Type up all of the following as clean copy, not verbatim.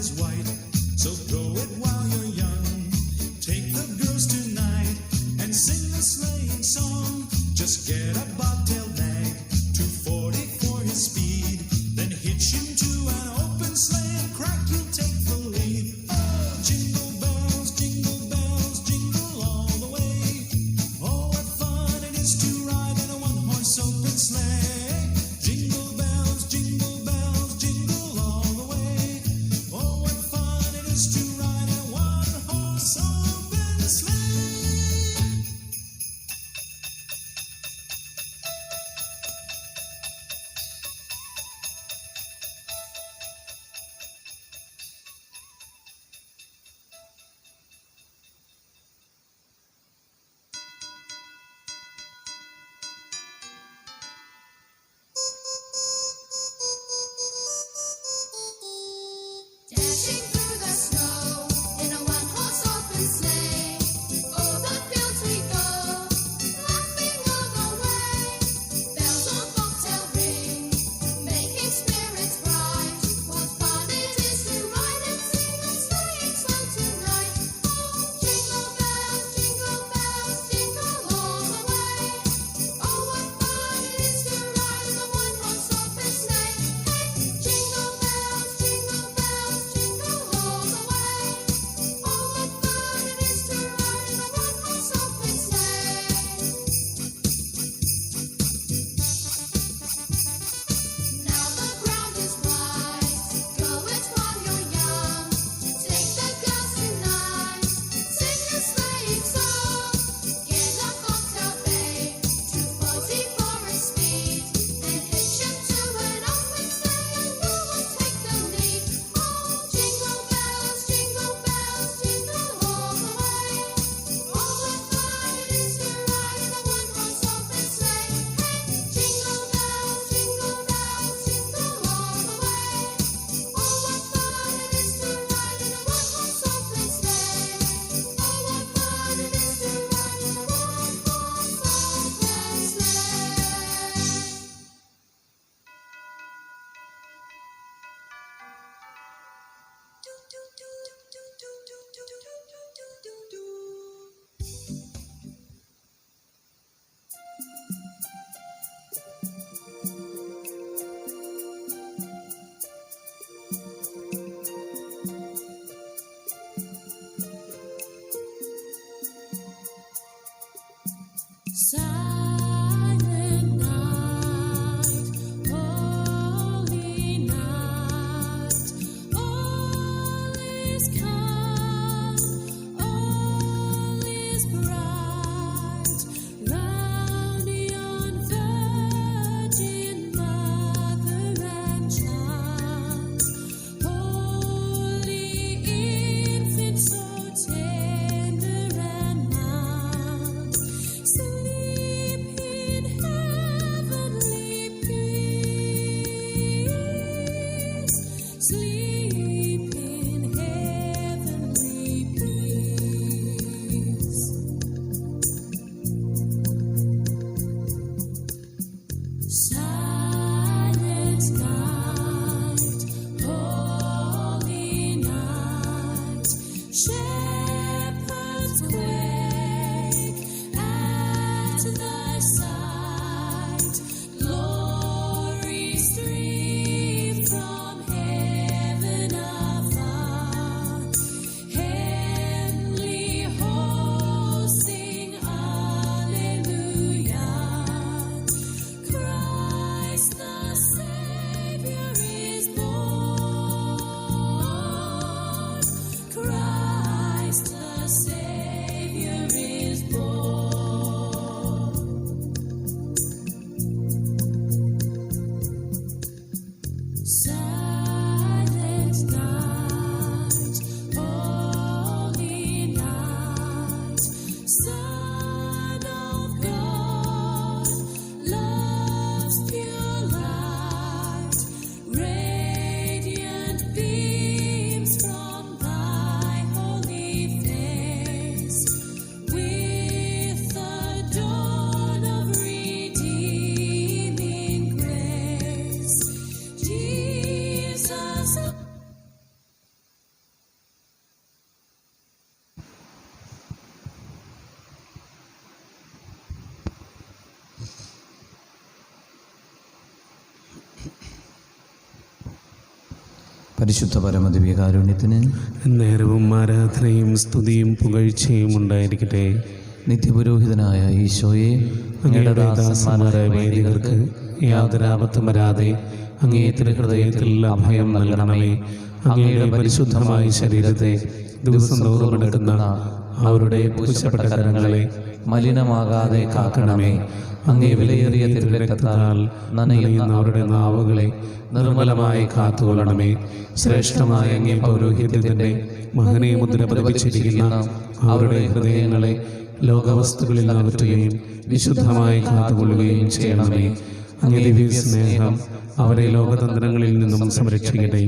is white. So go it while you're young. Take the girls tonight and sing the sleighing song. Just get a bobtail nag, 240 for his speed. Then hitch him to an open sleigh and crack, you'll take the lead. Oh, jingle bells, jingle all the way. Oh, what fun it is to ride in a one-horse open sleigh. Jingle bells, jingle all the way. Oh, what fun it is to ride. പരിശുദ്ധ പരമദിവ്യകാരുണ്യത്തിന് നേരവും ആരാധനയും സ്തുതിയും പുകഴ്ചയും ഉണ്ടായിരിക്കട്ടെ. നിത്യപുരോഹിതനായ ഈശോയെ, അങ്ങയുടെ ദാസന്മാരായ വൈദികർക്ക് യാതൊരാപത്തും വരാതെ അങ്ങേ തിരുഹൃദയത്തിൽ അഭയം നൽകണമേ. അങ്ങയുടെ പരിശുദ്ധമായ ശരീരത്തെ ദിവസം തോറും എടുക്കുന്ന അവരുടെ പൂജപ്പെട്ട കരങ്ങളെ മലിനമാകാതെ കാക്കണമേ. അങ്ങേ വിലയേറിയ തിരുരക്തത്താൽ നനയുന്ന അവരുടെ നാവുകളെ നിർമ്മലമായി കാത്തുകൊള്ളണമേ. ശ്രേഷ്ഠമായ അങ്ങേ പൗരോഹിത്യത്തിന്റെ മഹനീയ മുദ്ര പതിപ്പിച്ചിരിക്കുന്ന അവരുടെ ഹൃദയങ്ങളെ ലോകവസ്തുക്കളിൽ അകറ്റുകയും വിശുദ്ധമായി കാത്തുകൊള്ളുകയും ചെയ്യണമേ. അങ്ങേ ദിവ്യ സ്നേഹം അവരെ ലോകതന്ത്രങ്ങളിൽ നിന്നും സംരക്ഷിക്കട്ടെ.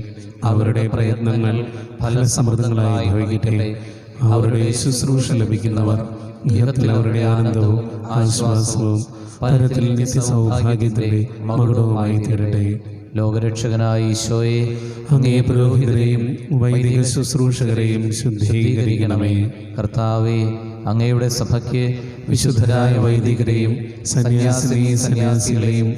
അവരുടെ പ്രയത്നങ്ങൾ ഫലസമൃദ്ധങ്ങളായി ഭവിക്കട്ടെ. അവരുടെ ശുശ്രൂഷ ലഭിക്കുന്നവർ ഇഹത്തിൽ അവരുടെ ആനന്ദവും ആശ്വാസവും പരത്തിൽ നിത്യസൗഭാഗ്യത്തിന്റെ മകുടവുമായി തീരട്ടെ. ലോകരക്ഷകനായ ഈശോയെ, അങ്ങേ പുരോഹിതരെയും വൈദിക ശുശ്രൂഷകരെയും ശുദ്ധീകരിക്കണമേ. കർത്താവേ, അങ്ങയുടെ സഭയ്ക്ക് വിശുദ്ധരായ വൈദികരെയും സന്യാസികളെയും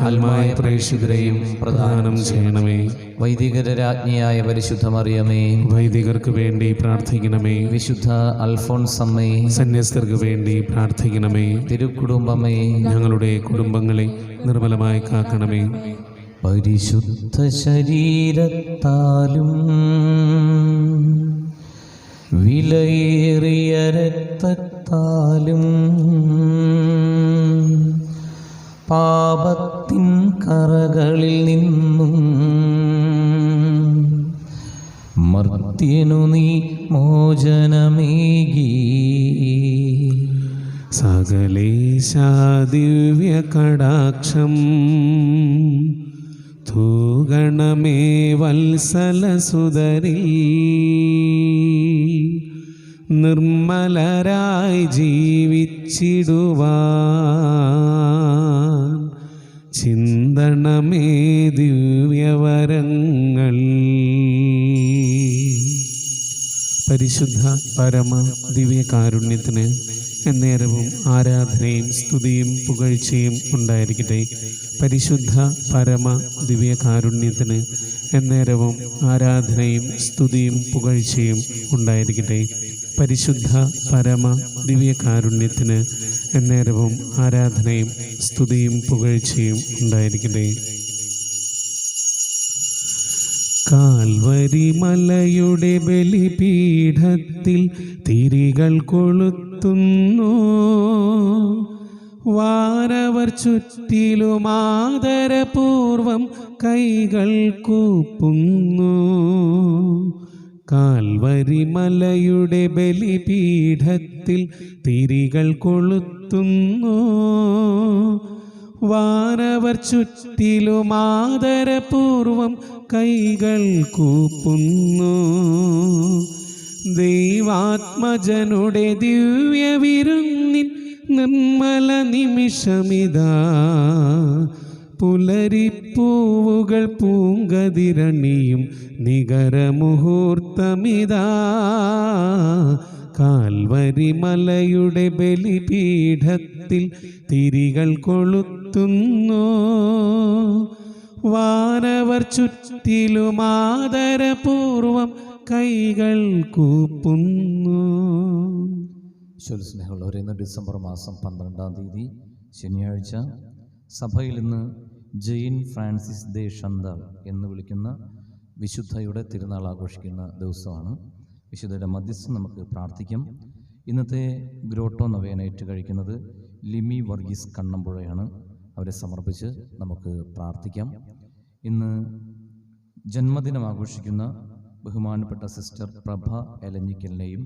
ആത്മായ പ്രേക്ഷിതരെയും പ്രദാനം ചെയ്യണമേ. വൈദികരുടെ രാജ്ഞിയായ പരിശുദ്ധ മറിയമേ, വൈദികർക്ക് വേണ്ടി പ്രാർത്ഥിക്കണമേ. വിശുദ്ധ അൽഫോൻസമ്മേ, സന്യസ്തർക്ക് വേണ്ടി പ്രാർത്ഥിക്കണമേ. തിരുക്കുടുംബമേ, ഞങ്ങളുടെ കുടുംബങ്ങളെ നിർമ്മലമായി കാക്കണമേ. പരിശുദ്ധ ശരീരത്താലും വിലയേറിയ രക്തത്താലും പാപത്തിൻ കറകളിൽ നിന്നും മർത്യനു നീ മോചനമേകി. സകലേശാ ദിവ്യ കടാക്ഷം തൂഗണമേ വത്സലസുതരിൽ. നിർമ്മലരായി ജീവിച്ചിടുവാൻ ചിന്തണമേ ദിവ്യവരങ്ങൾ. പരിശുദ്ധ പരമ ദിവ്യകാരുണ്യത്തിന് എന്നേരവും ആരാധനയും സ്തുതിയും പുകഴ്ചയും ഉണ്ടായിരിക്കട്ടെ. പരിശുദ്ധ പരമ ദിവ്യകാരുണ്യത്തിന് എന്നേരവും ആരാധനയും സ്തുതിയും പുകഴ്ചയും ഉണ്ടായിരിക്കട്ടെ. പരിശുദ്ധ പരമ ദിവ്യകാരുണ്യത്തിന് എന്നേരവും ആരാധനയും സ്തുതിയും പുകഴ്ചയും ഉണ്ടായിരിക്കട്ടെ. കാൽവരി മലയുടെ ബലിപീഠത്തിൽ തിരികൾ കൊളുത്തുന്നു. വാനവർ ചുറ്റിലും ആദരപൂർവം കൈകൾ കൂപ്പുന്നു. കാൽവരി മലയുടെ ബലിപീഠത്തിൽ തിരികൾ കൊളുത്തുന്നു. വാനവർ ചുറ്റിലും ആദരപൂർവം കൈകൾ കൂപ്പുന്നു. ദൈവാത്മജനുടെ ദിവ്യവിരുന്നിൻ നിർമ്മല നിമിഷമിതാ. പുലരിപ്പൂവുകൾ പൂങ്കതിരണിയും നികരമുഹൂർത്തമിതാ. കാൽവരി മലയുടെ ബലിപീഠത്തിൽ തിരികൾ കൊളുത്തുന്നു. വാനവർ ചുറ്റിലും ആദരപൂർവം കൈകൾ കൂപ്പുന്നു. സ്നേഹമുള്ളവരെ, ഇന്ന് ഡിസംബർ മാസം 12-ാം തീയതി ശനിയാഴ്ച സഭയിൽ ഇന്ന് ജെയിൻ ഫ്രാൻസിസ് ദേ ഷന്താൾ എന്ന് വിളിക്കുന്ന വിശുദ്ധയുടെ തിരുനാൾ ആഘോഷിക്കുന്ന ദിവസമാണ്. വിശുദ്ധയുടെ മധ്യസ്ഥം നമുക്ക് പ്രാർത്ഥിക്കാം. ഇന്നത്തെ ഗ്രോട്ടോ നൊവേനേറ്റ് കഴിക്കുന്നത് ലിമി വർഗീസ് കണ്ണമ്പുഴയാണ്. അവരെ സമർപ്പിച്ച് നമുക്ക് പ്രാർത്ഥിക്കാം. ഇന്ന് ജന്മദിനം ആഘോഷിക്കുന്ന ബഹുമാനപ്പെട്ട സിസ്റ്റർ പ്രഭ എലഞ്ഞിക്കലിനെയും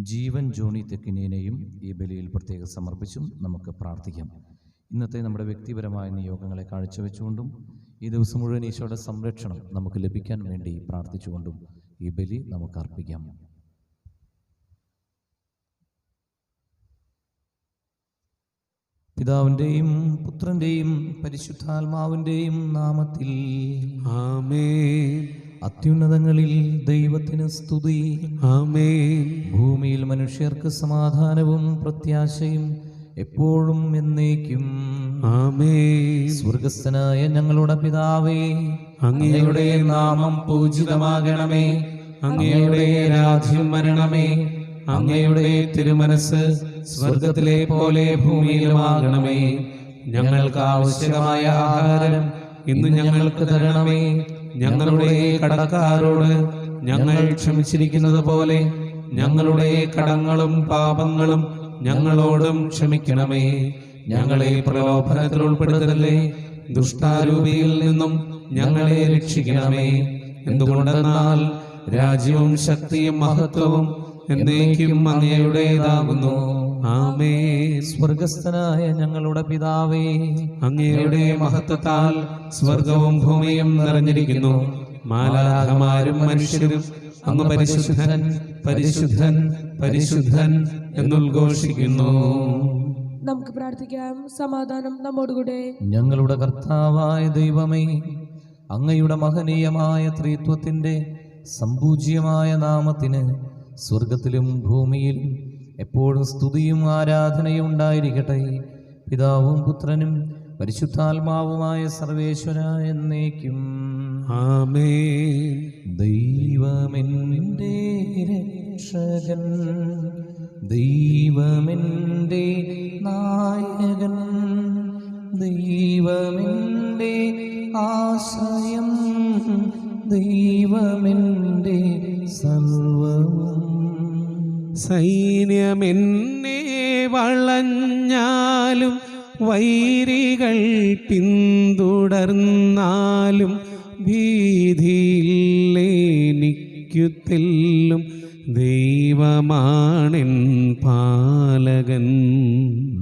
ജീവൻ ജോണി തെക്കിനെയും ഈ ബലിയിൽ പ്രത്യേകം സമർപ്പിച്ചും നമുക്ക് പ്രാർത്ഥിക്കാം. ഇന്നത്തെ നമ്മുടെ വ്യക്തിപരമായ നിയോഗങ്ങളെ കാഴ്ചവെച്ചുകൊണ്ടും ഈ ദിവസം മുഴുവൻ ഈശോയുടെ സംരക്ഷണം നമുക്ക് ലഭിക്കാൻ വേണ്ടി പ്രാർത്ഥിച്ചുകൊണ്ടും ഈ ബലി നമുക്ക് അർപ്പിക്കാം. പിതാവിൻ്റെയും പുത്രൻ്റെയും പരിശുദ്ധാത്മാവിൻ്റെയും നാമത്തിൽ ആമേൻ. അത്യുന്നതങ്ങളിൽ ദൈവത്തിന് സ്തുതി. ആമേൻ. ഭൂമിയിൽ മനുഷ്യർക്ക് സമാധാനവും പ്രത്യാശയും എപ്പോഴും എന്നേക്കും. ആമേൻ. സ്വർഗസ്ഥനായ ഞങ്ങളുടെ പിതാവേ, അങ്ങയുടെ നാമം പൂജിതമാകണമേ. അങ്ങയുടെ രാജ്യം വരണമേ. അങ്ങയുടെ തിരുമനസ് സ്വർഗത്തിലെ പോലെ ഭൂമിയിലുമാകണമേ. ഞങ്ങൾക്ക് ആവശ്യമായ ആഹാരം ഇന്ന് ഞങ്ങൾക്ക് തരണമേ. ഞങ്ങളുടെ കടക്കാരോട് ഞങ്ങൾ ക്ഷമിച്ചിരിക്കുന്നത് പോലെ ഞങ്ങളുടെ കടങ്ങളും പാപങ്ങളും ഞങ്ങളോടും ക്ഷമിക്കണമേ. ഞങ്ങളെ പ്രലോഭനത്തിൽ ഉൾപ്പെടുത്തരുതേ, ദുഷ്ടാരൂപിയിൽ നിന്നും ഞങ്ങളെ രക്ഷിക്കണമേ. എന്തുകൊണ്ടെന്നാൽ രാജ്യവും ശക്തിയും മഹത്വവും എന്നേക്കും അങ്ങയുടേതാകുന്നു. ആമേൻ. സ്വർഗസ്ഥനായ ഞങ്ങളുടെ പിതാവേ, അങ്ങയുടെ മഹത്വത്താൽ സ്വർഗവും ഭൂമിയും നിറഞ്ഞിരിക്കുന്നു. മാലാഖമാരും മനുഷ്യരും അങ്ങ് പരിശുദ്ധൻ പരിശുദ്ധൻ പരിശുദ്ധൻ എന്നുദ്ഘോഷിക്കുന്നു. നമുക്ക് പ്രാർത്ഥിക്കാം. സമാധാനം നമ്മോടുകൂടെ. ഞങ്ങളുടെ കർത്താവായ ദൈവമേ, അങ്ങയുടെ മഹനീയമായ ത്രിത്വത്തിൻ്റെ സംപൂജ്യമായ നാമത്തിന് സ്വർഗത്തിലും ഭൂമിയിലും എപ്പോഴും സ്തുതിയും ആരാധനയും ഉണ്ടായിരിക്കട്ടെ. പിതാവും പുത്രനും പരിശുദ്ധാത്മാവുമായ സർവേശ്വര എന്നേക്കും. ആമേൻ. ദൈവമെൻ്റെ രക്ഷകൻ, ദൈവമെൻ്റെ നായകൻ, ദൈവമെൻ്റെ ആശ്രയം, ദൈവമെൻ്റെ സർവവും. സൈന്യമെന്നെ വളഞ്ഞാലും വൈരികൾ പിന്തുടർന്നാലും ഭീതിയില്ലെനിക്കു തെല്ലും. ദൈവമാണെൻ പാലകൻ.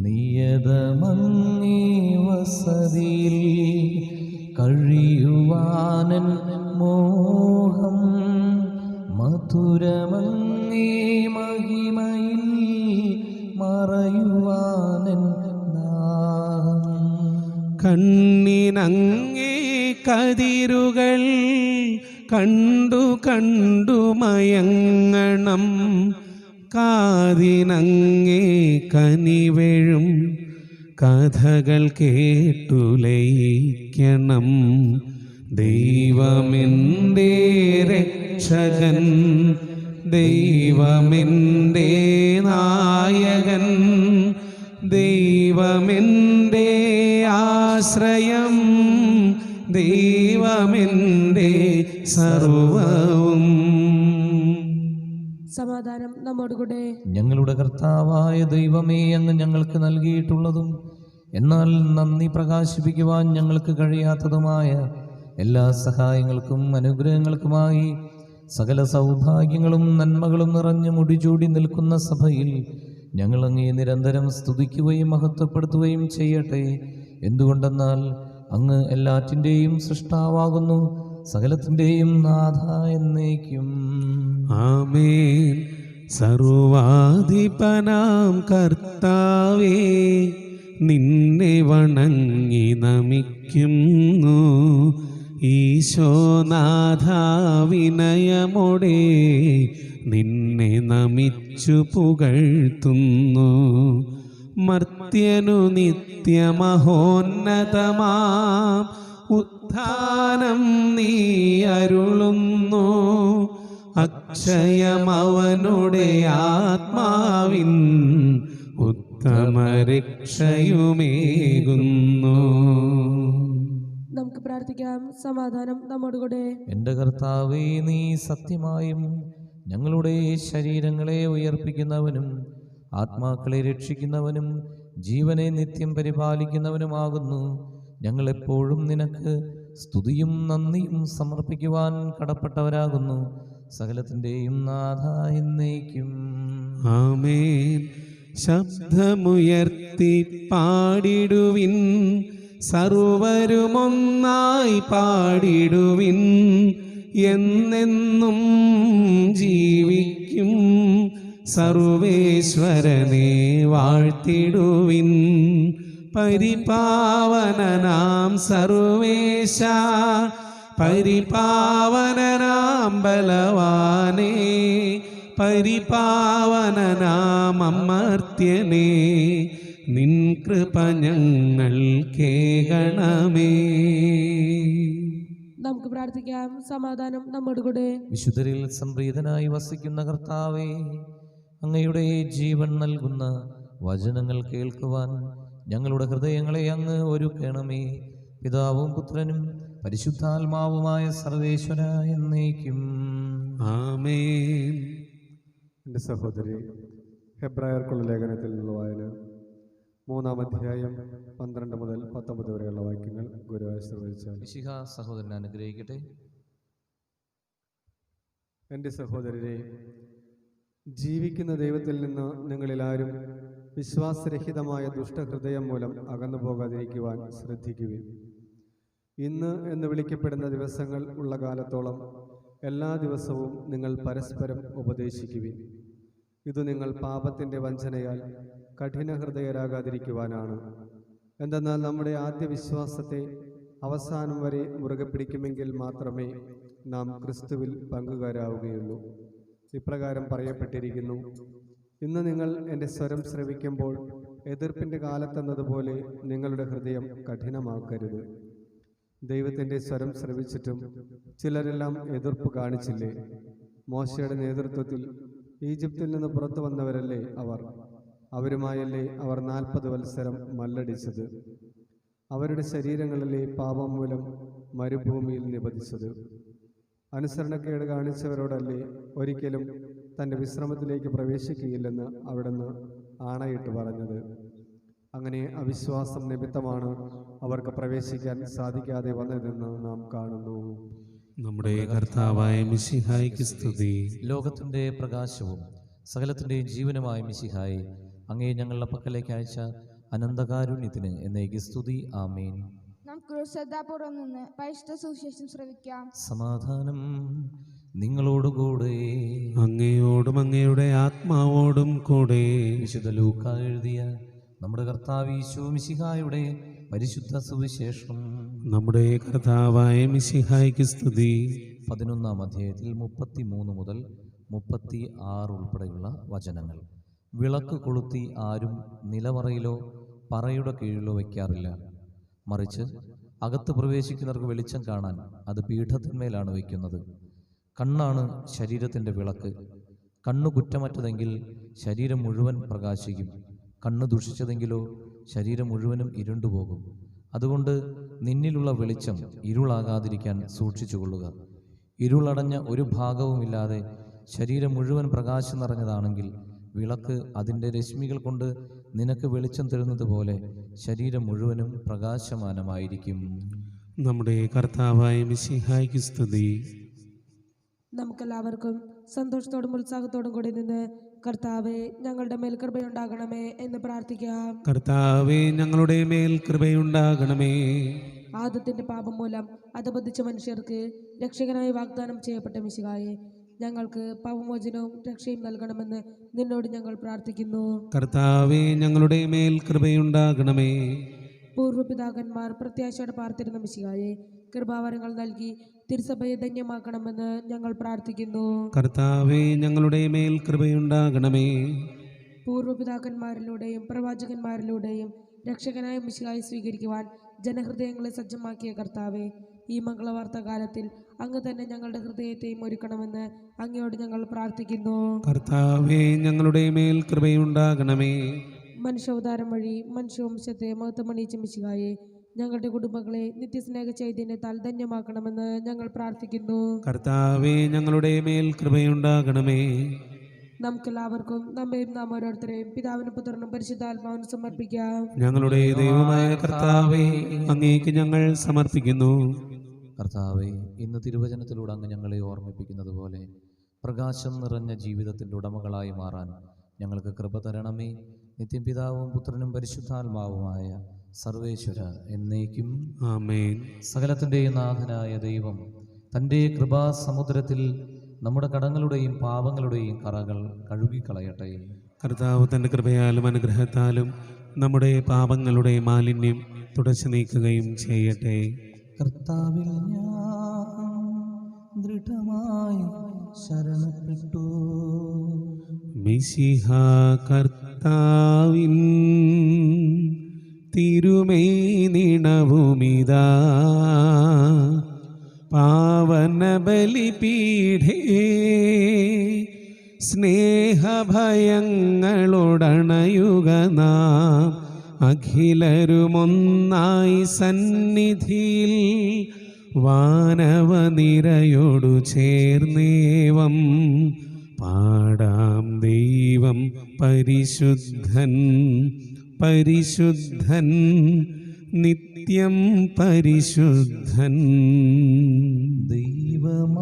നിയതമങ്ങേ വസതിയിൽ കഴിയുവാനൻ മോഹം, മധുരമങ്ങേ മഹിമയിൽ മറയുവാനൻ ദാഹം. കണ്ണിനങ്ങേ കതിരുകൾ കണ്ടു കണ്ടു മയങ്ങണം. കാതിനങ്ങേ കനിവെഴും കഥകൾ കേട്ടു ലയിക്കണം. ദൈവമെൻ്റെ രക്ഷകൻ, ദൈവമെൻ്റെ നായകൻ, ദൈവമെൻ്റെ ആശ്രയം, ദൈവമെൻ്റെ സർവവും. സമാധാനം നമ്മോടുകൂടെ. ഞങ്ങളുടെ കർത്താവായ ദൈവമേ, അങ്ങ് ഞങ്ങൾക്ക് നൽകിയിട്ടുള്ളതും എന്നാൽ നന്ദി പ്രകാശിപ്പിക്കുവാൻ ഞങ്ങൾക്ക് കഴിയാത്തതുമായ എല്ലാ സഹായങ്ങൾക്കും അനുഗ്രഹങ്ങൾക്കുമായി സകല സൗഭാഗ്യങ്ങളും നന്മകളും നിറഞ്ഞു മുടിചൂടി നിൽക്കുന്ന സഭയിൽ ഞങ്ങൾ അങ്ങേ നിരന്തരം സ്തുതിക്കുകയും മഹത്വപ്പെടുത്തുകയും ചെയ്യട്ടെ. എന്തുകൊണ്ടെന്നാൽ അങ്ങ് എല്ലാറ്റിൻ്റെയും സൃഷ്ടാവാകുന്നു, സകലത്തിൻ്റെയും നാഥ എന്നേക്കും. ആമേൻ. സർവാധിപനാം കർത്താവേ, നിന്നെ വണങ്ങി നമിക്കുന്നു. ഈശോനാഥ വിനയമോടെ നിന്നെ നമിച്ചു പുകഴ്ത്തുന്നു. മർത്യനു നിത്യമഹോന്നതമാം ഉത്ഥാനം നീ അരുളുന്നു. അക്ഷയമവനുടെ ആത്മാവിൻ ഉത്തമരക്ഷയുമേകുന്നു. നമുക്ക് പ്രാർത്ഥിക്കാം. സമാധാനം നമ്മോടുകൂടെ. എൻ്റെ കർത്താവേ, നീ സത്യമായും ഞങ്ങളുടെ ശരീരങ്ങളെ ഉയർപ്പിക്കുന്നവനും ആത്മാക്കളെ രക്ഷിക്കുന്നവനും ജീവനെ നിത്യം പരിപാലിക്കുന്നവനുമാകുന്നു. ഞങ്ങളെപ്പോഴും നിനക്ക് സ്തുതിയും നന്ദിയും സമർപ്പിക്കുവാൻ കടപ്പെട്ടവരാകുന്നു. സകലത്തിൻ്റെയും നാഥ എന്നേക്കും. ആമേൻ. ശബ്ദമുയർത്തി പാടിടുവിൻ, സർവരുമൊന്നായി പാടിടുവിൻ. എന്നെന്നും ജീവിക്കും സർവേശ്വരനെ വാഴ്ത്തിടുവിൻ. പരിപാവനനാം സർവേശ, പരിപാവനനാം ബലവാനേ, പരിപാവനനാം അമർത്യനേ, നിൻ കൃപ ഞങ്ങൾ കേകണമേ. നമുക്ക് പ്രാർത്ഥിക്കാം. സമാധാനം നമ്മോടുകൂടെ. വിശുദ്ധരിൽ സംപ്രീതനായി വസിക്കുന്ന കർത്താവേ, അങ്ങയുടെ ജീവൻ നൽകുന്ന വചനങ്ങൾ കേൾക്കുവാൻ ഞങ്ങളുടെ ഹൃദയങ്ങളെ അങ്ങ് ഒരുക്കണമേ. പിതാവും പുത്രനും പരിശുദ്ധാത്മാവുമായ സർവേശ്വര എന്നേക്കും ആമേൻ. എൻ്റെ സഹോദരി, ഹെബ്രായർക്കുള്ള ലേഖനത്തിൽ നിന്നുള്ള വായന 3-ാം അധ്യായം 12 മുതൽ 19 വരെയുള്ള വാക്യങ്ങൾ ഗുരുവായി ശ്രമിച്ചാൽ. മിശിഹ സഹോദരനെ അനുഗ്രഹിക്കട്ടെ. എൻ്റെ സഹോദരരെ, ജീവിക്കുന്ന ദൈവത്തിൽ നിന്ന് നിങ്ങളിൽ ആരും വിശ്വാസരഹിതമായ ദുഷ്ടഹൃദയം മൂലം അകന്നു പോകാതിരിക്കുവാൻ ശ്രദ്ധിക്കുവിൻ. ഇന്ന് എന്ന് വിളിക്കപ്പെടുന്ന ദിവസങ്ങൾ ഉള്ള കാലത്തോളം എല്ലാ ദിവസവും നിങ്ങൾ പരസ്പരം ഉപദേശിക്കുവിൻ. ഇത് നിങ്ങൾ പാപത്തിൻ്റെ വഞ്ചനയാൽ കഠിന ഹൃദയരാകാതിരിക്കുവാനാണ്. എന്തെന്നാൽ നമ്മുടെ ആദ്യ വിശ്വാസത്തെ അവസാനം വരെ മുറുകെ പിടിക്കുമെങ്കിൽ മാത്രമേ നാം ക്രിസ്തുവിൽ പങ്കുകാരാവുകയുള്ളൂ. ഇപ്രകാരം പറയപ്പെട്ടിരിക്കുന്നു: ഇന്ന് നിങ്ങൾ എൻ്റെ സ്വരം ശ്രവിക്കുമ്പോൾ എതിർപ്പിൻ്റെ കാലത്തെന്നതുപോലെ നിങ്ങളുടെ ഹൃദയം കഠിനമാക്കരുത്. ദൈവത്തിൻ്റെ സ്വരം ശ്രവിച്ചിട്ടും ചിലരെല്ലാം എതിർപ്പ് കാണിച്ചില്ലേ? മോശയുടെ നേതൃത്വത്തിൽ ഈജിപ്തിൽ നിന്ന് പുറത്തു വന്നവരല്ലേ അവർ? അവരുമായല്ലേ അവർ 40 വത്സരം മല്ലടിച്ചത്? അവരുടെ ശരീരങ്ങളിലെ പാപം മൂലം മരുഭൂമിയിൽ നിബദിച്ചത്? അനുസരണക്കേട് കാണിച്ചവരോടല്ലേ ഒരിക്കലും തൻ്റെ വിശ്രമത്തിലേക്ക് പ്രവേശിക്കുകയില്ലെന്ന് അവിടുന്ന് ആണയിട്ട് പറഞ്ഞത്? അങ്ങനെ അവിശ്വാസം നിമിത്തമാണ് അവർക്ക് പ്രവേശിക്കാൻ സാധിക്കാതെ വന്നതെന്ന് നാം കാണുന്നു. നമ്മുടെ കർത്താവായ മിശിഹായ്ക്ക് സ്തുതി. ലോകത്തിൻ്റെ പ്രകാശവും സകലത്തിൻ്റെയും ജീവനുമായ മിശിഹായെ, അങ്ങേ ഞങ്ങളുടെ പക്കലേക്ക് അയച്ച അനന്തകാരുണ്യത്തിന് എന്നേക്ക് സ്തുതി. ആമേൻ. നമുക്ക് ശ്രദ്ധാപൂർവം നിന്ന് പരിശുദ്ധ സുവിശേഷം ശ്രവിക്കാം. സമാധാനം നിങ്ങളോടുകൂടെ. അങ്ങയോടും അങ്ങയുടെ ആത്മാവോടും കൂടെ. വിശുദ്ധ ലൂക്കാ എഴുതിയ നമ്മുടെ കർത്താവ് ഈശോ മിശിഹായുടെ പരിശുദ്ധ സുവിശേഷം. നമ്മുടെ കർത്താവായ മിശിഹായ്ക്ക് സ്തുതി. 11-ാം അധ്യായത്തിൽ 33 മുതൽ 36 ഉൾപ്പെടെയുള്ള വചനങ്ങൾ. വിളക്ക് കൊളുത്തി ആരും നിലവറയിലോ പറയുടെ കീഴിലോ വയ്ക്കാറില്ല. മറിച്ച് അകത്ത് പ്രവേശിക്കുന്നവർക്ക് വെളിച്ചം കാണാൻ അത് പീഠത്തിന്മേലാണ് വയ്ക്കുന്നത്. കണ്ണാണ് ശരീരത്തിൻ്റെ വിളക്ക്. കണ്ണു കുറ്റമറ്റതെങ്കിൽ ശരീരം മുഴുവൻ പ്രകാശിക്കും. കണ്ണ് ദുഷിച്ചതെങ്കിലോ ശരീരം മുഴുവനും ഇരുണ്ടുപോകും. അതുകൊണ്ട് നിന്നിലുള്ള വെളിച്ചം ഇരുളാകാതിരിക്കാൻ സൂക്ഷിച്ചുകൊള്ളുക. ഇരുളടഞ്ഞ ഒരു ഭാഗവുമില്ലാതെ ശരീരം മുഴുവൻ പ്രകാശം നിറഞ്ഞതാണെങ്കിൽ വിളക്ക് അതിൻ്റെ രശ്മികൾ കൊണ്ട് നിനക്ക് വെളിച്ചം തരുന്നത് പോലെ ശരീരം മുഴുവനും പ്രകാശമാനമായിരിക്കും. നമ്മുടെ കർത്താവായ മിശിഹായ്ക്ക് സ്തുതി. നമുക്കെല്ലാവർക്കും സന്തോഷത്തോടും ഉത്സാഹത്തോടും കൂടി നിന്ന് കർത്താവേ, ഞങ്ങളുടെ മേൽ കൃപയുണ്ടാകണമേ എന്ന് പ്രാർത്ഥിക്കാം. കർത്താവേ, ഞങ്ങളുടെ മേൽ കൃപയുണ്ടാകണമേ. ആദത്തിന്റെ പാപം മൂലം അധപതിച്ച മനുഷ്യർക്ക് രക്ഷകനായി വാഗ്ദാനം ചെയ്യപ്പെട്ട മിശിഹായെ, ഞങ്ങൾക്ക് പാപമോചനവും രക്ഷയും നൽകണമെന്ന് നിന്നോട് ഞങ്ങൾ പ്രാർത്ഥിക്കുന്നു. കർത്താവേ, ഞങ്ങളുടെ മേൽ കൃപയുണ്ടാകണമേ. പൂർവ്വപിതാക്കന്മാർ പ്രത്യാശയോടെ പാർത്തിരുന്ന മിശിഹായെ, കൃപാവരങ്ങൾ നൽകി തിരുസഭയെ ധന്യമാക്കണമെന്ന് ഞങ്ങൾ പ്രാർത്ഥിക്കുന്നു. കർത്താവേ, ഞങ്ങളുടെ മേൽ കൃപയുണ്ടാകണമേ. പൂർവ്വപിതാക്കന്മാരിലൂടെയും പ്രവാചകന്മാരിലൂടെയും രക്ഷകനായ മിശിഹായെ സ്വീകരിക്കുവാൻ ജനഹൃദയങ്ങളെ സജ്ജമാക്കിയ കർത്താവെ, ഈ മംഗളവാർത്ത കാലത്തിൽ അങ്ങ് തന്നെ ഞങ്ങളുടെ ഹൃദയത്തെയും ഒരുക്കണമെന്ന് അങ്ങയോട് ഞങ്ങൾ പ്രാർത്ഥിക്കുന്നു. കർത്താവേ, ഞങ്ങളുടെ മേൽ കൃപയുണ്ടാകണമേ. മനുഷ്യാവതാരം വഴി മനുഷ്യവംശത്തെ മഹത്വമണിയിച്ച മിശിഹായെ, ഞങ്ങളുടെ കുടുംബങ്ങളെ നിത്യസ്നേഹ ചൈതന്യത്താൽ ധന്യമാക്കണമെന്ന് ഞങ്ങൾ പ്രാർത്ഥിക്കുന്നു. കർത്താവേ, ഞങ്ങളുടെ മേൽ കൃപയുണ്ടാകണമേ. നമുക്കെല്ലാവർക്കും നമ്മയും നാം ഓരോരുത്തരെയും പിതാവിനും പുത്രനും പരിശുദ്ധാത്മാവിനും സമർപ്പിക്കാം. ഞങ്ങളുടെ ദൈവമായ കർത്താവേ, അങ്ങേക്ക് ഞങ്ങൾ സമർപ്പിക്കുന്നു. കർത്താവേ, ഇന്ന് തിരുവചനത്തിലൂടെ അങ്ങ് ഞങ്ങളെ ഓർമ്മിപ്പിക്കുന്നത് പോലെ പ്രകാശം നിറഞ്ഞ ജീവിതത്തിൻ്റെ ഉടമകളായി മാറാൻ ഞങ്ങൾക്ക് കൃപ തരണമേ. നിത്യം പിതാവും പുത്രനും പരിശുദ്ധാത്മാവുമായ സർവേശ്വര എന്നേക്കും ആമേൻ. സകലത്തിൻ്റെയും നാഥനായ ദൈവം തൻ്റെ കൃപാസമുദ്രത്തിൽ നമ്മുടെ കടങ്ങളുടെയും പാപങ്ങളുടെയും കറകൾ കഴുകിക്കളയട്ടെ. കർത്താവ് തൻ്റെ കൃപയാലും അനുഗ്രഹത്താലും നമ്മുടെ പാപങ്ങളുടെ മാലിന്യം തുടച്ചു നീക്കുകയും ചെയ്യട്ടെ. കർത്താവിൽ ഞാൻ ദൃഢമായി ശരണപ്പെട്ടു. മിശിഹാ കർത്താവിൻ തിരുമേനിണവുമിതാ പാവന ബലിപീഠേ സ്നേഹഭയങ്ങളോടണയുക നാം അഖിലരുമൊന്നായി സന്നിധിയിൽ വാനവനിരയോടു ചേർന്നേവം പാടാം. ദൈവം പരിശുദ്ധൻ പരിശുദ്ധൻ നിത്യം പരിശുദ്ധൻ. ദൈവമാതാവാം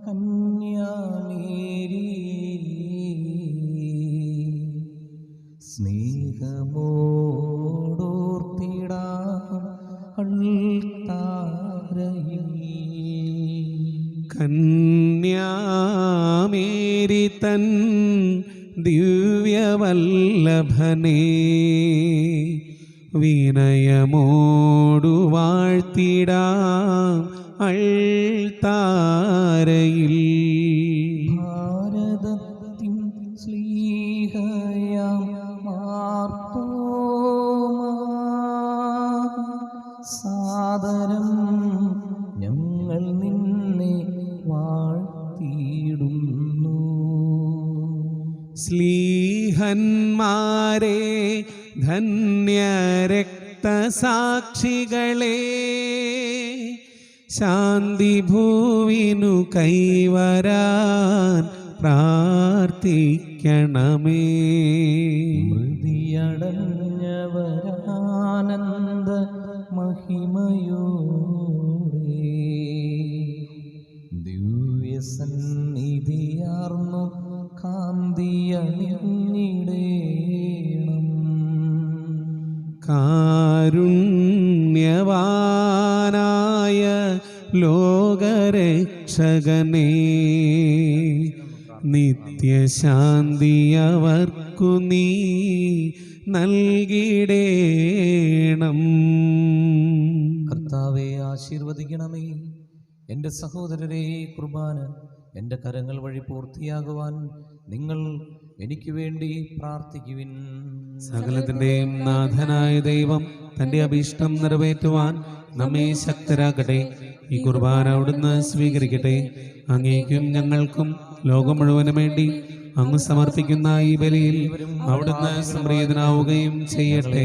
കന്യാമേരി സ്നേഹമോടോർത്തിടാം അൾത്താരയിൽ. കന്യാമേരി തൻ ദിവ്യവല്ലഭനെ വിനയമോടു വാഴ്ത്തിടാം അൾത്താരയിൽ. ഭാരതത്തിൻ ശ്ലീഹയാം മാർത്തോമാ സാദരം ഞങ്ങൾ നിന്നെ വാഴ്ത്തിയിടുന്നു. സ്ലീഹന്മാരെ ധന്യരക്തസാക്ഷികളെ ശാന്തി ഭൂവിനു കൈവരാൻ പ്രാർത്ഥിക്കണമേ. മൃതിയടഞ്ഞവരാനന്ദ മഹിമയോടെ ദിവ്യസന്നിധിയാർന്നു കാന്തിയണിഞ്ഞിടേണം. കാരുണ്യവാനായ ലോകരക്ഷകനേ നിത്യശാന്തി അവർക്കു നീ നൽകിടേണം. കർത്താവെ ആശീർവദിക്കണമേ. എൻ്റെ സഹോദരരെ, കുർബാന എൻ്റെ കരങ്ങൾ വഴി പൂർത്തിയാകുവാൻ നിങ്ങൾ എനിക്ക് വേണ്ടി പ്രാർത്ഥിക്കുവിൻ. സകലത്തിൻ്റെയും നാഥനായ ദൈവം തൻ്റെ അഭീഷ്ടം നിറവേറ്റുവാൻ നമ്മെ ശക്തരാക്കട്ടെ. ഈ കുർബാന അവിടുന്ന് സ്വീകരിക്കട്ടെ. അങ്ങേക്കും ഞങ്ങൾക്കും ലോകം മുഴുവനും വേണ്ടി അങ്ങ് സമർപ്പിക്കുന്ന ഈ ബലിയിൽ അവിടുന്ന് സംപ്രീതനാവുകയും ചെയ്യട്ടെ.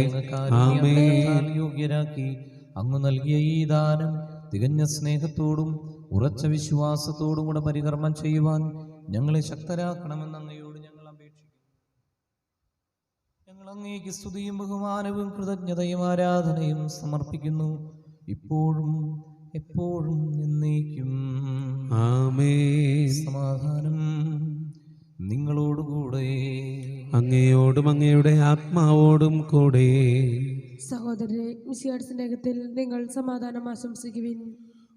ആമേൻ. യോഗ്യരാക്കി അങ്ങ് നൽകിയ ഈ ദാനം തികഞ്ഞ സ്നേഹത്തോടും ഉറച്ച വിശ്വാസത്തോടും കൂടെ പരികർമ്മം ചെയ്യുവാൻ ഞങ്ങളെ ശക്തരാക്കണമെന്ന് അങ്ങയോട് ഞങ്ങൾ അപേക്ഷിക്കുന്നു. ഞങ്ങൾ അങ്ങേക്ക് സ്തുതിയും ബഹുമാനവും കൃതജ്ഞതയും ആരാധനയും സമർപ്പിക്കുന്നു, ഇപ്പോഴും എപ്പോഴും എന്നേക്കും. ആമേൻ. സമാധാനം നിങ്ങളോടുകൂടെ. അങ്ങയോടും അങ്ങയുടെ ആത്മാവോടും കൂടെ. സഹോദരരെ, മിശിഹായുടെ സ്നേഹത്തിൽ നിങ്ങൾ സമാധാനം ആശംസിക്കുവിൻ.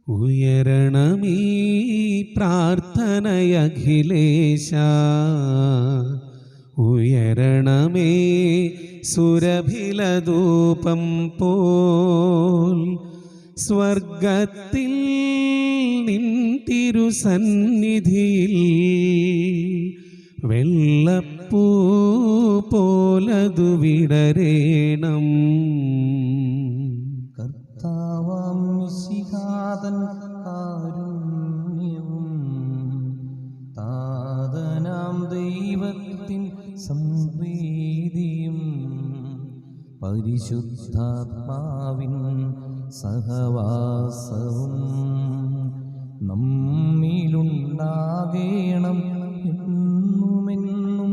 ഉയരണമീ പ്രാർത്ഥനയഖിലേശ, ഉയരണമേ സുരഭിലധൂപം പോൽ സ്വർഗത്തിൽ നിൻ തിരുസന്നിധിയിൽ വെള്ളപ്പൂ പോലതു വിടരേണം. കർത്താവാം മിശിഹാതൻ കാരുണ്യവും താതനാം ദൈവത്തിൻ സംപ്രീതിയും പരിശുദ്ധാത്മാവിൻ സഹവാസവും നമ്മിലുണ്ടാകേണം എന്നുമെന്നും.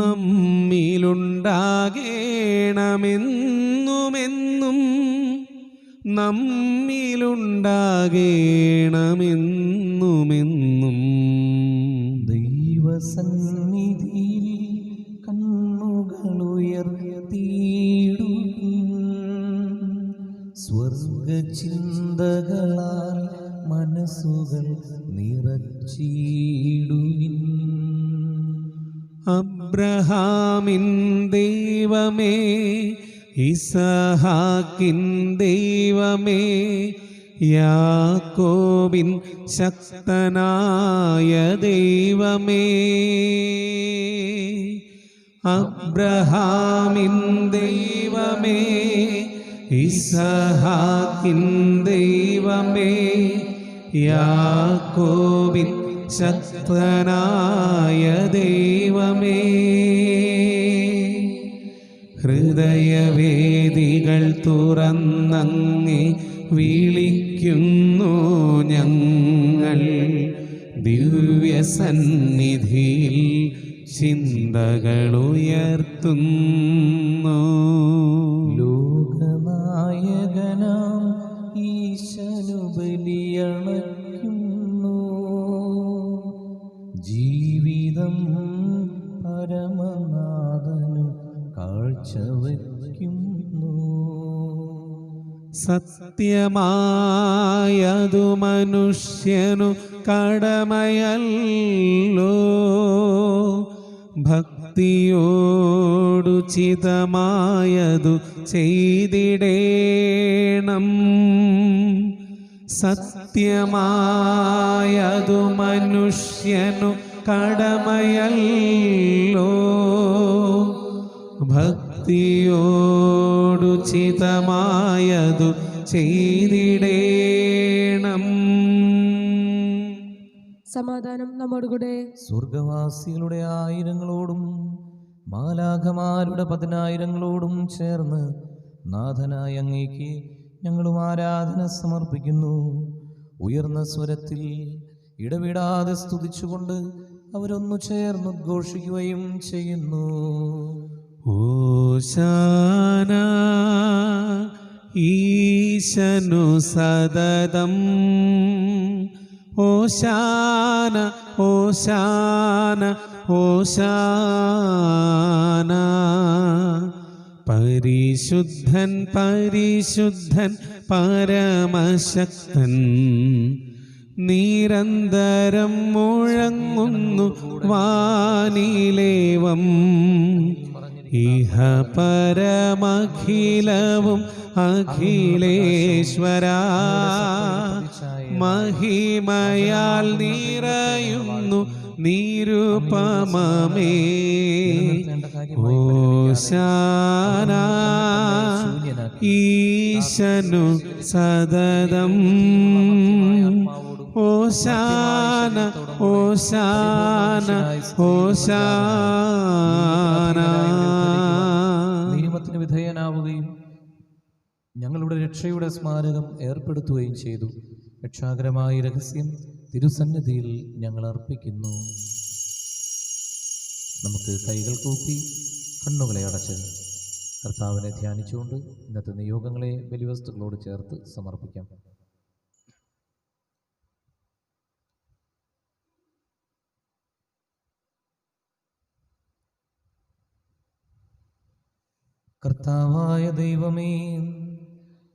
നമ്മിലുണ്ടാകേണമെന്നുമെന്നും. നമ്മിലുണ്ടാകേണമെന്നുമെന്നും. ദൈവസന്നിധിയിൽ കണ്ണുകളുയർത്തിയിടുവിൻ, സ്വർഗചിന്തകളാൽ മനസ്സുകൾ നിറച്ചിടുവിൻ. അബ്രഹാമിൻ ദൈവമേ, ഇസഹാക്കിൻ ദൈവമേ, യാക്കോബിൻ ശക്തനായ ദൈവമേ, അബ്രഹാമിൻ ദൈവമേ, ഇസ്ഹാക്കിൻ ദൈവമേ, യാക്കോബിൻ ശക്തനായ ദൈവമേ, ഹൃദയവേദികൾ തുറന്നങ്ങേ വിളിക്കുന്നു ഞങ്ങൾ, ദിവ്യസന്നിധിയിൽ ചിന്തകളുയർത്തുന്നു. ലോകനായകനാം ഈശനു ബലിയണയ്ക്കുന്നു, ജീവിതം പരമനാഥനു കാഴ്ചവയ്ക്കുന്നു. സത്യമായതു മനുഷ്യനു കടമയല്ലോ, ഭക്തിയോടു ചിതമായതു ചെയ്തിടേണം. സത്യമായതു മനുഷ്യനു കടമയല്ലോ, ഭക്തിയോടു ചിതമായതു ചെയ്തിടേണം. സമാധാനം നമ്മോടുകൂടെ. സ്വർഗവാസികളുടെ ആയിരങ്ങളോടും മാലാഖമാരുടെ 10,000-ങ്ങളോടും ചേർന്ന് നാഥനായ അങ്ങേക്ക് ഞങ്ങളും ആരാധന സമർപ്പിക്കുന്നു. ഉയർന്ന സ്വരത്തിൽ ഇടവിടാതെ സ്തുതിച്ചുകൊണ്ട് അവരൊന്നു ചേർന്ന് ഉദ്ഘോഷിക്കുകയും ചെയ്യുന്നു. ഓശാന ഈശനു സതതം, ഓശാന ഓശാന ഓശാന. പരിശുദ്ധൻ പരിശുദ്ധൻ പരമശക്തൻ, നിരന്തരം മുഴങ്ങുന്നു വാനിലേവം. ഇഹ പരമഖിലവും അഖിലേശ്വരാ, മഹിമയാൽ നിറയുന്നു നിരുപമമേ. ഓശാന ഈശനു സതതം, ഓശാന ഓശാന ഓശാന. നിയമത്തിന് വിധേയനാവുകയും ഞങ്ങളുടെ രക്ഷയുടെ സ്മാരകം ഏർപ്പെടുത്തുകയും ചെയ്തു. രക്ഷാകരമായ രഹസ്യം തിരുസന്നിധിയിൽ ഞങ്ങൾ അർപ്പിക്കുന്നു. നമുക്ക് കൈകൾ കൂപ്പി കണ്ണുകളെ അടച്ച് കർത്താവിനെ ധ്യാനിച്ചുകൊണ്ട് ഇന്നത്തെ നിയോഗങ്ങളെ ബലിവസ്തുക്കളോട് ചേർത്ത് സമർപ്പിക്കാം. കർത്താവായ ദൈവമേ,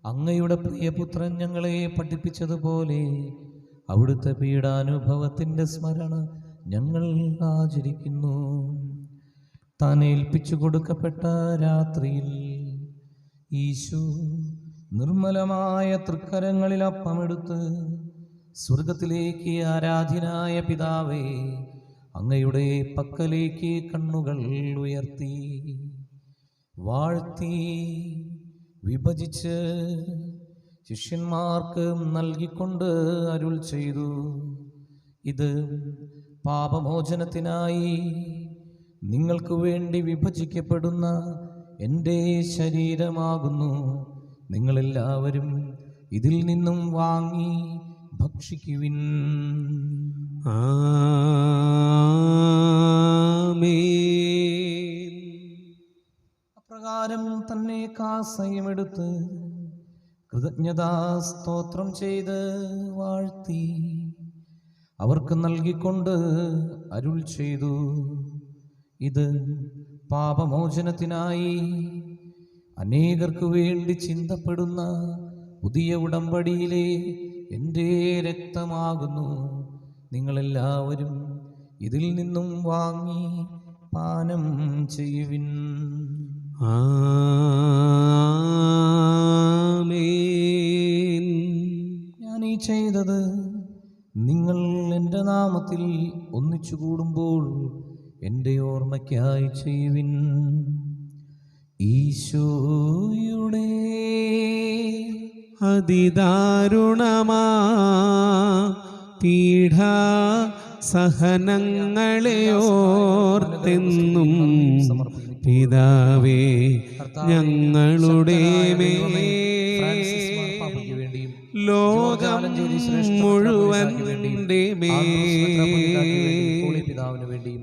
അങ്ങയുടെ പ്രിയപുത്രൻ ഞങ്ങളെ പഠിപ്പിച്ചതുപോലെ അവിടുത്തെ പീഡാനുഭവത്തിൻ്റെ സ്മരണ ഞങ്ങൾ ആചരിക്കുന്നു. താൻ ഏൽപ്പിച്ചു കൊടുക്കപ്പെട്ട രാത്രിയിൽ ഈശോ നിർമ്മലമായ തൃക്കരങ്ങളിൽ അപ്പമെടുത്ത് സ്വർഗത്തിലേക്ക് ആരാധ്യനായ പിതാവേ, അങ്ങയുടെ പക്കലേക്ക് കണ്ണുകൾ ഉയർത്തി വാഴ്ത്തി വിഭജിച്ച് ശിഷ്യന്മാർക്ക് നൽകിക്കൊണ്ട് അരുൾ ചെയ്തു: ഇത് പാപമോചനത്തിനായി നിങ്ങൾക്ക് വേണ്ടി വിഭജിക്കപ്പെടുന്ന എൻ്റെ ശരീരമാകുന്നു. നിങ്ങളെല്ലാവരും ഇതിൽ നിന്നും വാങ്ങി ഭക്ഷിക്കുവിൻ. ആമേൻ. അപ്രകാരം തന്നെ കാസയുമെടുത്ത് കൃതജ്ഞതാസ്തോത്രം ചെയ്ത് വാഴ്ത്തി അവർക്ക് നൽകിക്കൊണ്ട് അരുൾ ചെയ്തു: ഇത് പാപമോചനത്തിനായി അനേകർക്ക് വേണ്ടി ചിന്തപ്പെടുന്ന പുതിയ ഉടമ്പടിയിലെ എൻ്റെ രക്തമാകുന്നു. നിങ്ങളെല്ലാവരും ഇതിൽ നിന്നും വാങ്ങി പാനം ചെയ്യുവിൻ. ആമേൻ. ഞാൻ ഈ ചെയ്തത് നിങ്ങൾ എൻ്റെ നാമത്തിൽ ഒന്നിച്ചു കൂടുമ്പോൾ എൻ്റെ ഓർമ്മയ്ക്കായി ചെയ്യുവിൻ. ഈശോയുടെ അതിദാരുണമാ പീഠാ സഹനങ്ങളെ ഓർത്തെന്നും പിതാവേ ഞങ്ങളുടെ ലോകം മുഴുവൻ്റെ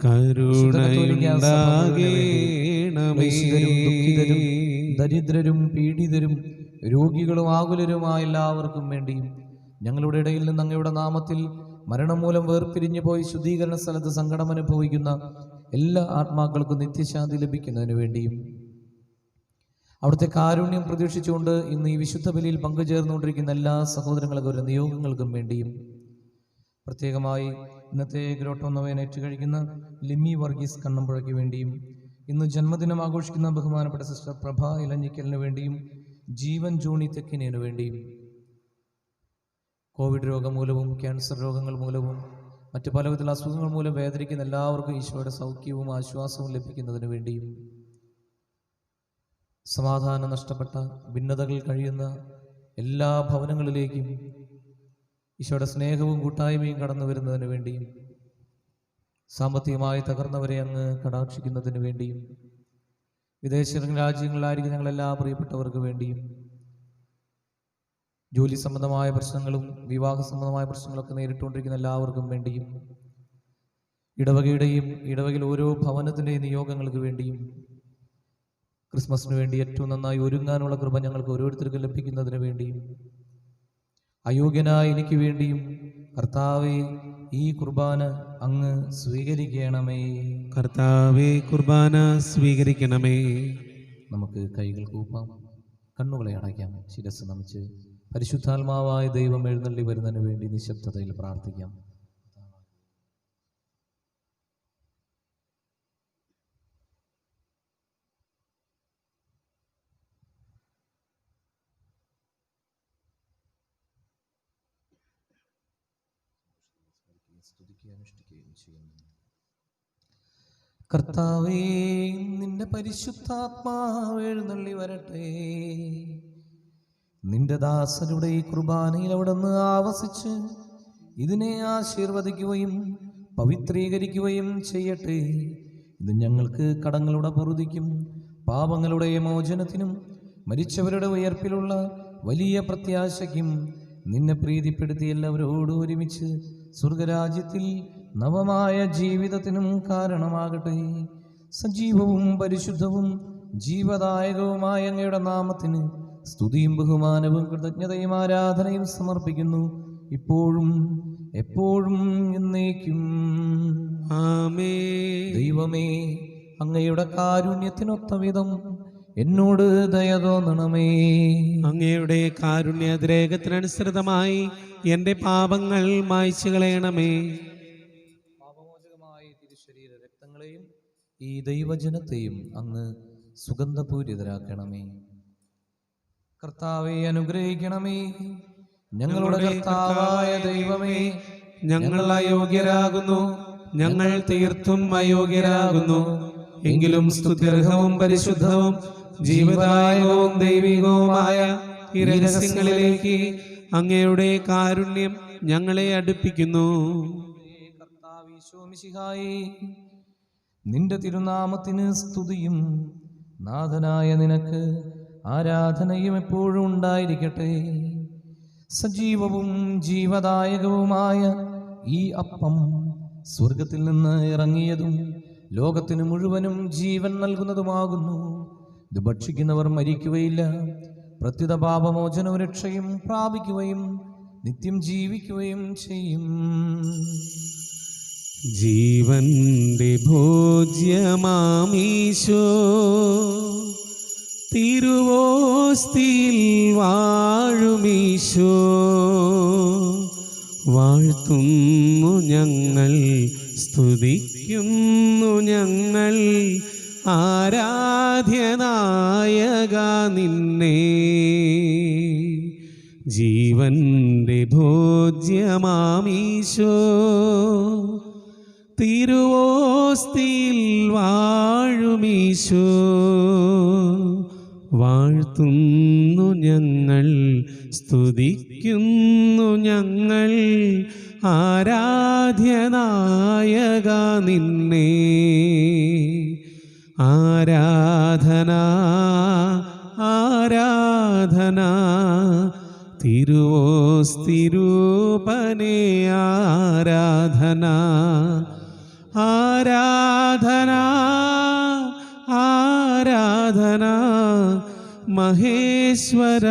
കരുണയുണ്ടാകേണമേ. ദരിദ്രരും പീഡിതരും രോഗികളും ആകുലരുമായ എല്ലാവർക്കും വേണ്ടിയും ഞങ്ങളുടെ ഇടയിൽ നിന്ന് അങ്ങയുടെ നാമത്തിൽ മരണം മൂലം വേർപിരിഞ്ഞു പോയി ശുദ്ധീകരണ സ്ഥലത്ത് സങ്കടം അനുഭവിക്കുന്ന എല്ലാ ആത്മാക്കൾക്കും നിത്യശാന്തി ലഭിക്കുന്നതിന് വേണ്ടിയും അവിടുത്തെ കാരുണ്യം പ്രതീക്ഷിച്ചുകൊണ്ട് ഇന്ന് ഈ വിശുദ്ധ ബലിയിൽ പങ്കുചേർന്നുകൊണ്ടിരിക്കുന്ന എല്ലാ സഹോദരങ്ങൾക്കും ഒരു നിയോഗങ്ങൾക്കും വേണ്ടിയും പ്രത്യേകമായി ഇന്നത്തെ ഗ്രോട്ടോ നൊവേന ഏറ്റുകഴിക്കുന്ന ലിമ്മി വർഗീസ് കണ്ണമ്പുഴയ്ക്ക് വേണ്ടിയും ഇന്ന് ജന്മദിനം ആഘോഷിക്കുന്ന ബഹുമാനപ്പെട്ട സിസ്റ്റർ പ്രഭ ഇലഞ്ഞിക്കലിന് വേണ്ടിയും ജീവൻ ജോണി തെക്കിനു വേണ്ടിയും കോവിഡ് രോഗം മൂലവും ക്യാൻസർ രോഗങ്ങൾ മൂലവും മറ്റ് പലവിധ അസുഖങ്ങൾ മൂലം വേദനിക്കുന്ന എല്ലാവർക്കും ഈശോയുടെ സൗഖ്യവും ആശ്വാസവും ലഭിക്കുന്നതിന് വേണ്ടിയും സമാധാനം നഷ്ടപ്പെട്ട ഭിന്നതകൾ കഴിയുന്ന എല്ലാ ഭവനങ്ങളിലേക്കും ഈശോയുടെ സ്നേഹവും കൂട്ടായ്മയും കടന്നു വരുന്നതിന് വേണ്ടിയും സാമ്പത്തികമായി തകർന്നവരെ അങ്ങ് കടാക്ഷിക്കുന്നതിന് വേണ്ടിയും വിദേശ രാജ്യങ്ങളിലായിരിക്കും ഞങ്ങളെല്ലാ പ്രിയപ്പെട്ടവർക്ക് വേണ്ടിയും ജോലി സംബന്ധമായ പ്രശ്നങ്ങളും വിവാഹ സംബന്ധമായ പ്രശ്നങ്ങളൊക്കെ നേരിട്ടുകൊണ്ടിരിക്കുന്ന എല്ലാവർക്കും വേണ്ടിയും ഇടവകയിൽ ഓരോ ഭവനത്തിൻ്റെയും നിയോഗങ്ങൾക്ക് വേണ്ടിയും ക്രിസ്മസിന് വേണ്ടി ഏറ്റവും നന്നായി ഒരുങ്ങാനുള്ള കൃപ ഞങ്ങൾക്ക് ഓരോരുത്തർക്കും ലഭിക്കുന്നതിന് വേണ്ടിയും അയോഗ്യനായ എനിക്ക് വേണ്ടിയും കർത്താവേ ഈ കുർബാന അങ്ങ് സ്വീകരിക്കണമേ. കർത്താവേ കുർബാന സ്വീകരിക്കണമേ. നമുക്ക് കൈകൾ കൂപ്പാം, കണ്ണുകളെ അടയ്ക്കാം, ശിരസ് നമിച്ച് പരിശുദ്ധാത്മാവായ ദൈവം എഴുന്നള്ളി വരുന്നതിന് വേണ്ടി നിശബ്ദതയിൽ പ്രാർത്ഥിക്കാം. കർത്താവേ, നിന്റെ പരിശുദ്ധാത്മാവ് എഴുന്നള്ളി വരട്ടെ. നിന്റെ ദാസരുടെ ഈ കുർബാനയിൽ അവിടുന്ന് ആവസിച്ച് ഇതിനെ ആശീർവദിക്കുകയും പവിത്രീകരിക്കുകയും ചെയ്യട്ടെ. ഇത് ഞങ്ങൾക്ക് കടങ്ങളുടെ പൊറുതിക്കും പാപങ്ങളുടെ മോചനത്തിനും മരിച്ചവരുടെ ഉയർപ്പിലുള്ള വലിയ പ്രത്യാശയ്ക്കും നിന്നെ പ്രീതിപ്പെടുത്തി എല്ലാവരോടും ഒരുമിച്ച് സ്വർഗരാജ്യത്തിൽ നവമായ ജീവിതത്തിനും കാരണമാകട്ടെ. സജീവവും പരിശുദ്ധവും ജീവദായകവുമായ അങ്ങയുടെ നാമത്തിന് സ്തുതിയും ബഹുമാനവും കൃതജ്ഞതയും ആരാധനയും സമർപ്പിക്കുന്നു, ഇപ്പോഴും എപ്പോഴും എന്നേക്കും. ആമേൻ. ദൈവമേ, അങ്ങയുടെ കാരുണ്യത്തിനൊത്ത വിധം എന്നോട് ദയ തോന്നണമേ. അങ്ങയുടെ കാരുണ്യാതിരേകത്തിനനുസൃതമായി എൻ്റെ പാപങ്ങൾ മായ്ച്ചു കളയണമേ. പാപമോചകമായ തിരുശരീര രക്തങ്ങളെയും ഈ ദൈവജനത്തെയും അങ്ങ് സുഗന്ധപൂരിതരാക്കണമേ. കർത്താവെ അനുഗ്രഹിക്കണമേ. ഞങ്ങളുടെ കർത്താവായ ദൈവമേ, ഞങ്ങൾ അയോഗ്യരാകുന്നു, ഞങ്ങൾ തീർത്തും അയോഗ്യരാകുന്നു. എങ്കിലും സ്തുത്യർഹവും പരിശുദ്ധവും ജീവദായകവും ദൈവികവുമായ ഈ രഹസ്യങ്ങളിലേക്ക് അങ്ങയുടെ കാരുണ്യം ഞങ്ങളെ അടുപ്പിക്കുന്നു. കർത്താവീശോമിശിഹായേ, നിന്റെ തിരുനാമത്തിന് സ്തുതിയും നാഥനായ നിനക്ക് ആരാധനയും എപ്പോഴും ഉണ്ടായിരിക്കട്ടെ. സജീവവും ജീവദായകവുമായ ഈ അപ്പം സ്വർഗത്തിൽ നിന്ന് ഇറങ്ങിയതും ലോകത്തിന് മുഴുവനും ജീവൻ നൽകുന്നതുമാകുന്നു. ഇത് ഭക്ഷിക്കുന്നവർ മരിക്കുകയില്ല, പ്രത്യുത പാപമോചനവും രക്ഷയും പ്രാപിക്കുകയും നിത്യം ജീവിക്കുകയും ചെയ്യും. ജീവന്റെ ഭോജ്യമാമീശോ തിരുവോസ്തിയിൽ വാഴുമീശോ, വാഴ്ത്തുന്നു ഞങ്ങൾ, സ്തുതിക്കുന്നു ഞങ്ങൾ ആരാധ്യനായക നിന്നെ. ജീവന്റെ ഭോജ്യമാമീശോ തിരുവോസ്തിയിൽ വാഴുമീശോ വാഴ്ത്തുന്നു ഞങ്ങൾ, സ്തുതിക്കുന്നു ഞങ്ങൾ ആരാധ്യനായക നിന്നെ. ആരാധന ആരാധന തിരുവോസ്തിരൂപനേ ആരാധന. ആരാധന ആരാധന മഹേശ്വര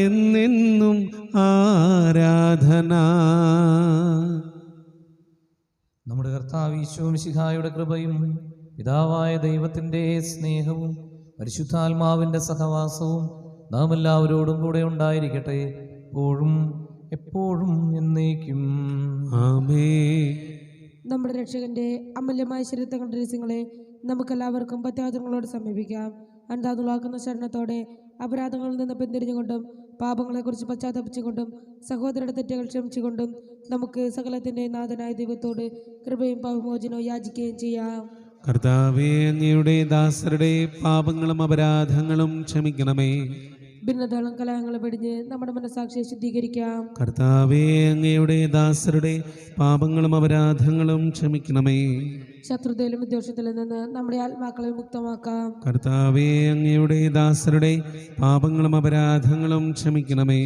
എന്നെന്നും ആരാധന. നമ്മുടെ കർത്താവ് ഈശോ മിശിഹായുടെ കൃപയും പിതാവായ ദൈവത്തിൻ്റെ സ്നേഹവും പരിശുദ്ധാത്മാവിൻ്റെ സഹവാസവും നാം എല്ലാവരോടും കൂടെ ഉണ്ടായിരിക്കട്ടെ, എപ്പോഴും എപ്പോഴും എന്നേക്കും. ആമേൻ. നമ്മുടെ രക്ഷകന്റെ അമൂല്യമായ ശരീരങ്ങളുടെ രഹസ്യങ്ങളെ നമുക്കെല്ലാവർക്കും പത്യാഗ്രഹങ്ങളോട് സമീപിക്കാം. അന്താതുളാക്കുന്ന ശരണത്തോടെ അപരാധങ്ങളിൽ നിന്ന് പിന്തിരിഞ്ഞുകൊണ്ടും പാപങ്ങളെക്കുറിച്ച് പശ്ചാത്തപിച്ചുകൊണ്ടും സഹോദരരുടെ തെറ്റുകൾ ക്ഷമിച്ചുകൊണ്ടും നമുക്ക് സകലത്തിൻ്റെ നാഥനായ ദൈവത്തോട് കൃപയും പാപമോചനവും യാചിക്കുകയും ചെയ്യാം. കർത്താവേ, അങ്ങയുടെ ദാസരുടെ പാപങ്ങളും അപരാധങ്ങളും ക്ഷമിക്കണമേ. ഭിന്നതകളും കലഹങ്ങളും വെടിഞ്ഞ് നമ്മുടെ മനസ്സാക്ഷിയെ ശുദ്ധീകരിക്കാം. കർത്താവേ, അങ്ങയുടെ ദാസരുടെ പാപങ്ങളും അപരാധങ്ങളും ക്ഷമിക്കണമേ. ശത്രുതയിലും വിദ്വേഷത്തിലും നിന്ന് നമ്മുടെ ആത്മാക്കളെ മുക്തമാക്കാം. കർത്താവേ, അങ്ങയുടെ ദാസരുടെ പാപങ്ങളും അപരാധങ്ങളും ക്ഷമിക്കണമേ.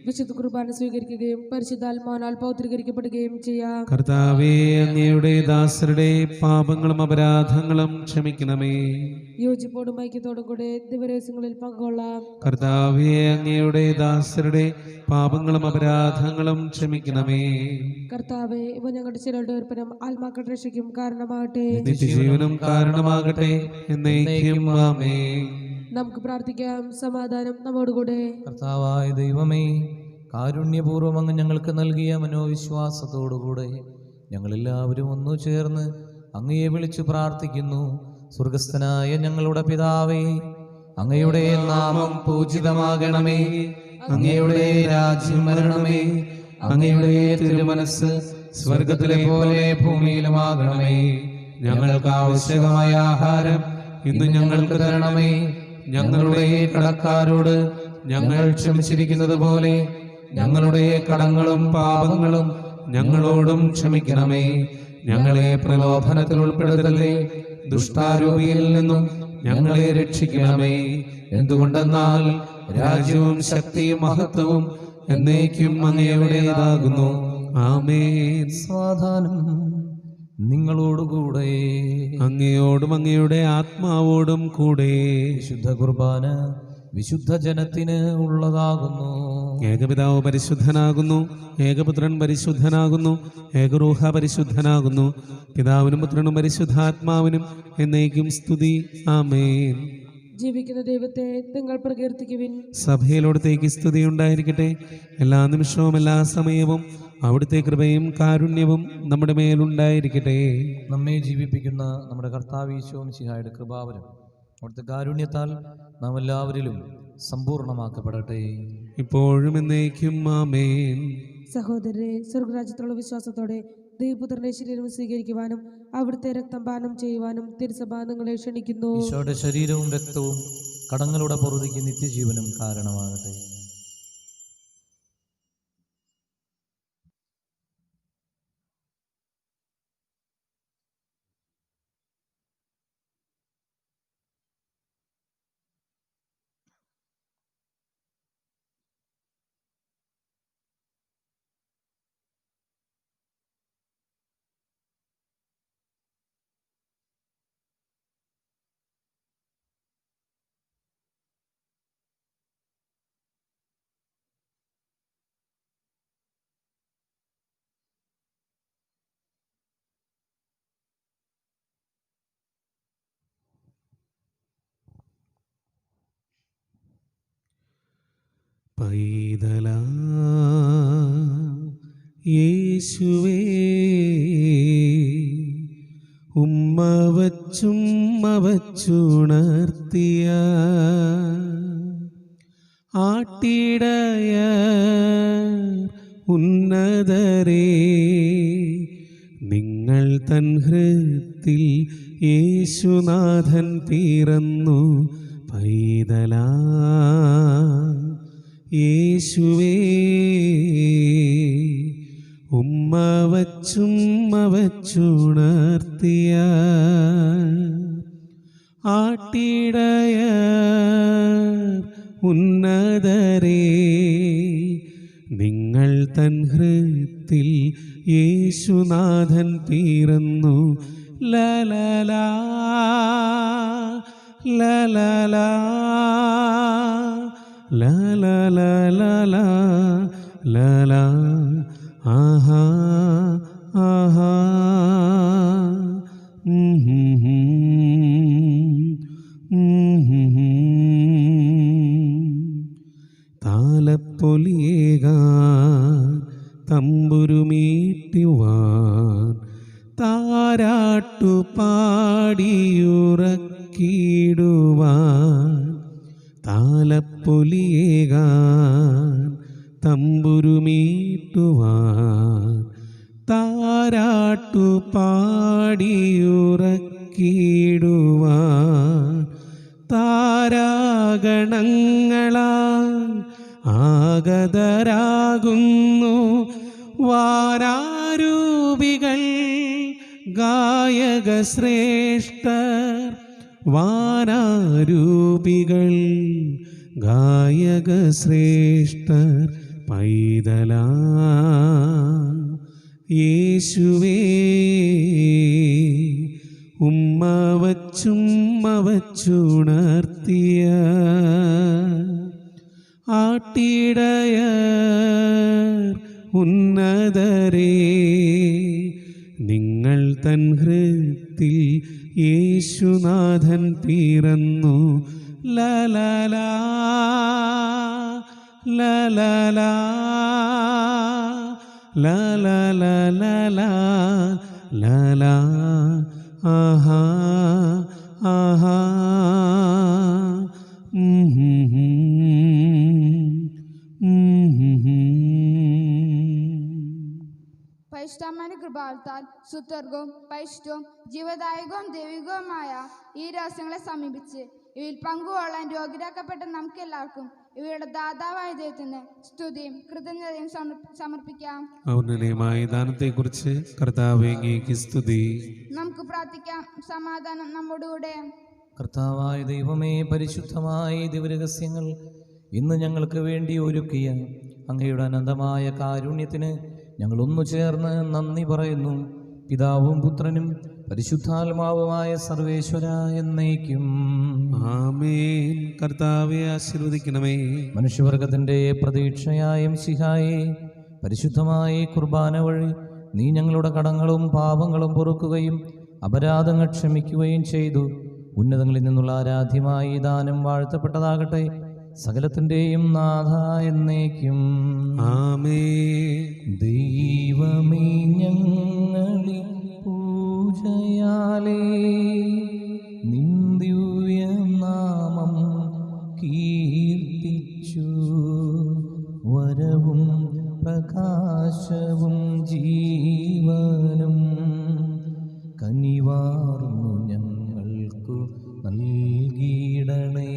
വിശുദ്ധ കുർബാന സ്വീകരിക്കുകയും പരിശുദ്ധാത്മാവിനാൽ പൗത്രീകരിക്കപ്പെടുകയും ചെയ്യാം. കർത്താവേ, അങ്ങയുടെ ദാസരുടെ പാപങ്ങളും അപരാധങ്ങളും ക്ഷമിക്കണമേ. യോജിപ്പോടും ഐക്യത്തോടും കൂടെ ദിവരഹസ്യങ്ങളിൽ പങ്കുകൊള്ളാം. കർത്താവേ, അങ്ങയുടെ ദാസരുടെ പാപങ്ങളും അപരാധങ്ങളും ക്ഷമിക്കണമേ. കർത്താവേ, ഇവ ഞങ്ങളുടെ ചിലരുടെ ഉൽപ്പന്നം ആത്മാക്കളുടെ രക്ഷയ്ക്കും കാരണമാകട്ടെ, നിത്യജീവനും കാരണമാകട്ടെ എന്നേക്കും. ആമേൻ. നമുക്ക് പ്രാർത്ഥിക്കാം. സമാധാനം നമ്മോടുകൂടെ. കർത്താവായ ദൈവമേ, കാരുണ്യപൂർവ്വം അങ്ങ് ഞങ്ങൾക്ക് നൽകിയ മനോവിശ്വാസത്തോടുകൂടെ ഞങ്ങളെല്ലാവരും ഒന്നു ചേർന്ന് അങ്ങയെ വിളിച്ചു പ്രാർത്ഥിക്കുന്നു. സ്വർഗസ്ഥനായ ഞങ്ങളുടെ പിതാവേ, അങ്ങയുടെ നാമം പൂജിതമാകണമേ. അങ്ങയുടെ രാജ്യം വരണമേ. അങ്ങയുടെ തിരുമനസ് സ്വർഗത്തിലെ പോലെ ഭൂമിയിലുമാകണമേ. ഞങ്ങൾക്ക് ആവശ്യമായ ആഹാരം ഇന്ന് ഞങ്ങൾക്ക് തരണമേ. ഞങ്ങളുടെ കടക്കാരോട് ഞങ്ങൾ ക്ഷമിച്ചിരിക്കുന്നത് പോലെ ഞങ്ങളുടെ കടങ്ങളും പാപങ്ങളും ഞങ്ങളോടും ക്ഷമിക്കണമേ. ഞങ്ങളെ പ്രലോഭനത്തിൽ ഉൾപ്പെടുത്തരുതേ, ദുഷ്ടാരൂപിയിൽ നിന്നും ഞങ്ങളെ രക്ഷിക്കണമേ. എന്തുകൊണ്ടെന്നാൽ രാജ്യവും ശക്തിയും മഹത്വവും എന്നേക്കും അങ്ങയുടേതാകുന്നു. ആമേൻ. സമാധാനം നിങ്ങളോടുകൂടെ, അങ്ങയോടും അങ്ങയുടെ ആത്മാവോടും കൂടെ. വിശുദ്ധ കുർബാന വിശുദ്ധ ജനത്തിന് ഉള്ളതാകുന്നു. ഏകപിതാവ് പരിശുദ്ധനാകുന്നു, ഏകപുത്രൻ പരിശുദ്ധനാകുന്നു, ഏകറൂഹ പരിശുദ്ധനാകുന്നു. പിതാവിനും പുത്രനും പരിശുദ്ധാത്മാവിനും എന്നേക്കും സ്തുതി. ആമേൻ. ജീവിക്കുന്ന ദൈവത്തെ നിങ്ങൾ പ്രകീർത്തിക്കുവിൻ. സഭയിലോടത്തേക്ക് സ്തുതി ഉണ്ടായിരിക്കട്ടെ. എല്ലാ നിമിഷവും എല്ലാ സമയവും അവിടുത്തെ കൃപയും കാരുണ്യവും നമ്മുടെ മേലുണ്ടായിരിക്കട്ടെ. നമ്മെ ജീവിപ്പിക്കുന്ന നമ്മുടെ കർത്താവ് ഈശോ മിശിഹായുടെ കൃപാവരം അവിടുത്തെ കാരുണ്യത്താൽ നാം എല്ലാവരിലും സമ്പൂർണ്ണമാക്കപ്പെടട്ടെ, ഇപ്പോഴും എന്നേക്കും. ആമേൻ. സഹോദരരെ, സ്വർഗരാജ്യത്തുള്ള വിശ്വാസത്തോടെ ദൈവപുത്രന്റെ ശരീരം സ്വീകരിക്കുവാനും അവിടുത്തെ രക്തം പാനം ചെയ്യുവാനും തിരുസഭ നിങ്ങളെ ക്ഷണിക്കുന്നു. ഈശോയുടെ ശരീരവും രക്തവും കടങ്ങളുടെ പൊറുതിക്ക് നിത്യജീവനും കാരണമാകട്ടെ. പൈതലാ യേശുവേ, ഉമ്മ വച്ചുണർത്തിയ ആട്ടിടയ ഉന്നതരേ, നിങ്ങൾ നിങ്ങൾ തൻ ഹൃത്തിൽ യേശുനാഥൻ പിറന്നു പൈതലാ യേശുവേ ഉമ്മ വച്ചുണർത്തിയ ആട്ടിടയ ഉന്നതരേ നിങ്ങൾ തൻ ഹൃത്തിൽ യേശുനാഥൻ പിറന്നു ലലലാ ലലലാ ലലലാ ലലാ ആഹാ ആഹാ താലപ്പൊലിയേകാൻ തമ്പുരുമീട്ടുവാൻ താരാട്ടു പാടിയുറക്കിടുവാൻ താലപ്പൊലിയേകാൻ തമ്പുരുമീട്ടുവാൻ താരാട്ടു പാടിയുറക്കിടുവാൻ താരാഗണങ്ങളാൽ ആഗതരാകുന്നു വാരാരൂപികൾ ഗായക ശ്രേഷ്ഠർ വാരാരൂപികൾ ഗായക ശ്രേഷ്ഠർ പൈതലാ യേശുവേ ഉമ്മ വച്ചുണർത്തിയ ആട്ടിടയ ഉന്നതരേ നിങ്ങൾ തൻ ഹൃത്തിൽ യേശുനാഥൻ പിറന്നു ലലലാ ലലലാ ലലലാ ലലാ ആഹാ ആഹാ പരിശുദ്ധമ്മയുടെ കൃപാത്താൽ സുത്തർഗവും പരിശുദ്ധവും ജീവദായകവും ദൈവികവുമായ ഈ രഹസ്യങ്ങളെ സമീപിച്ച് ഇവയിൽ പങ്കുകൊള്ളാൻ രോഗിരാക്കപ്പെട്ട നമുക്ക് എല്ലാവർക്കും ഇവയുടെ ദാതാവായ ദൈവത്തിന് സ്തുതിയും കൃതജ്ഞതയും സമർപ്പിക്കാം. ഔന്നതമായ ദാനത്തെക്കുറിച്ച് കർത്താവേ അങ്ങേക്ക് സ്തുതി. നമുക്ക് പ്രാർത്ഥിക്കാം. സമാധാനം നമ്മോടുകൂടെ. കർത്താവായ ദൈവമേ, പരിശുദ്ധമായ ദിവരഹസ്യങ്ങൾ ഇന്ന് ഞങ്ങൾക്ക് വേണ്ടി ഒരുക്കിയ അങ്ങയുടെ അനന്തമായ കാരുണ്യത്തിന് ഞങ്ങൾ ഒന്നു ചേർന്ന് നന്ദി പറയുന്നു. പിതാവും പുത്രനും പരിശുദ്ധാത്മാവുമായ സർവേശ്വര എന്നേക്കും ആമേൻ. കർത്താവെ ആശീർവദിക്കണമേ. മനുഷ്യവർഗത്തിൻ്റെ പ്രതീക്ഷയായ മിശിഹായേ, പരിശുദ്ധമായ കുർബാന വഴി നീ ഞങ്ങളുടെ കടങ്ങളും പാപങ്ങളും പൊറുക്കുകയും അപരാധങ്ങൾ ക്ഷമിക്കുകയും ചെയ്തു. ഉന്നതങ്ങളിൽ നിന്നുള്ള ആരാധ്യമായ ഈ ദാനം വാഴ്ത്തപ്പെട്ടതാകട്ടെ. സകലത്തിൻ്റെയും നാഥ എന്നേക്കും ആമേൻ. ദൈവമേ, ഞങ്ങളിൽ പൂജയാലേ നിന്ദിവ്യനാമം കീർത്തിച്ചു. വരവും പ്രകാശവും ജീവനും കനിവാർന്നു ഞങ്ങൾക്കു നൽകിയിടണേ.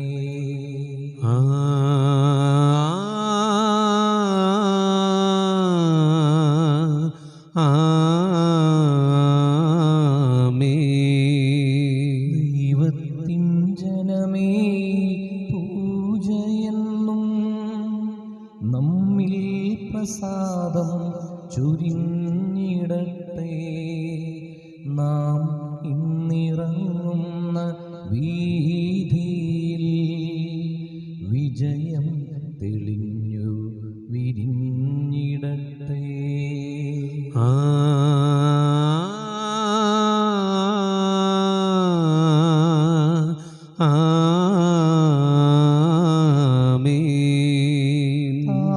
ദൈവത്തിൻ ജനമേ, പൂജയെന്നും നമ്മിൽ പ്രസാദം ചൊരിഞ്ഞിടട്ടെ. നാം ഇന്നിറങ്ങുന്ന വീതിയിൽ വിജയം തെളിഞ്ഞു വിരിഞ്ഞിടട്ടെ.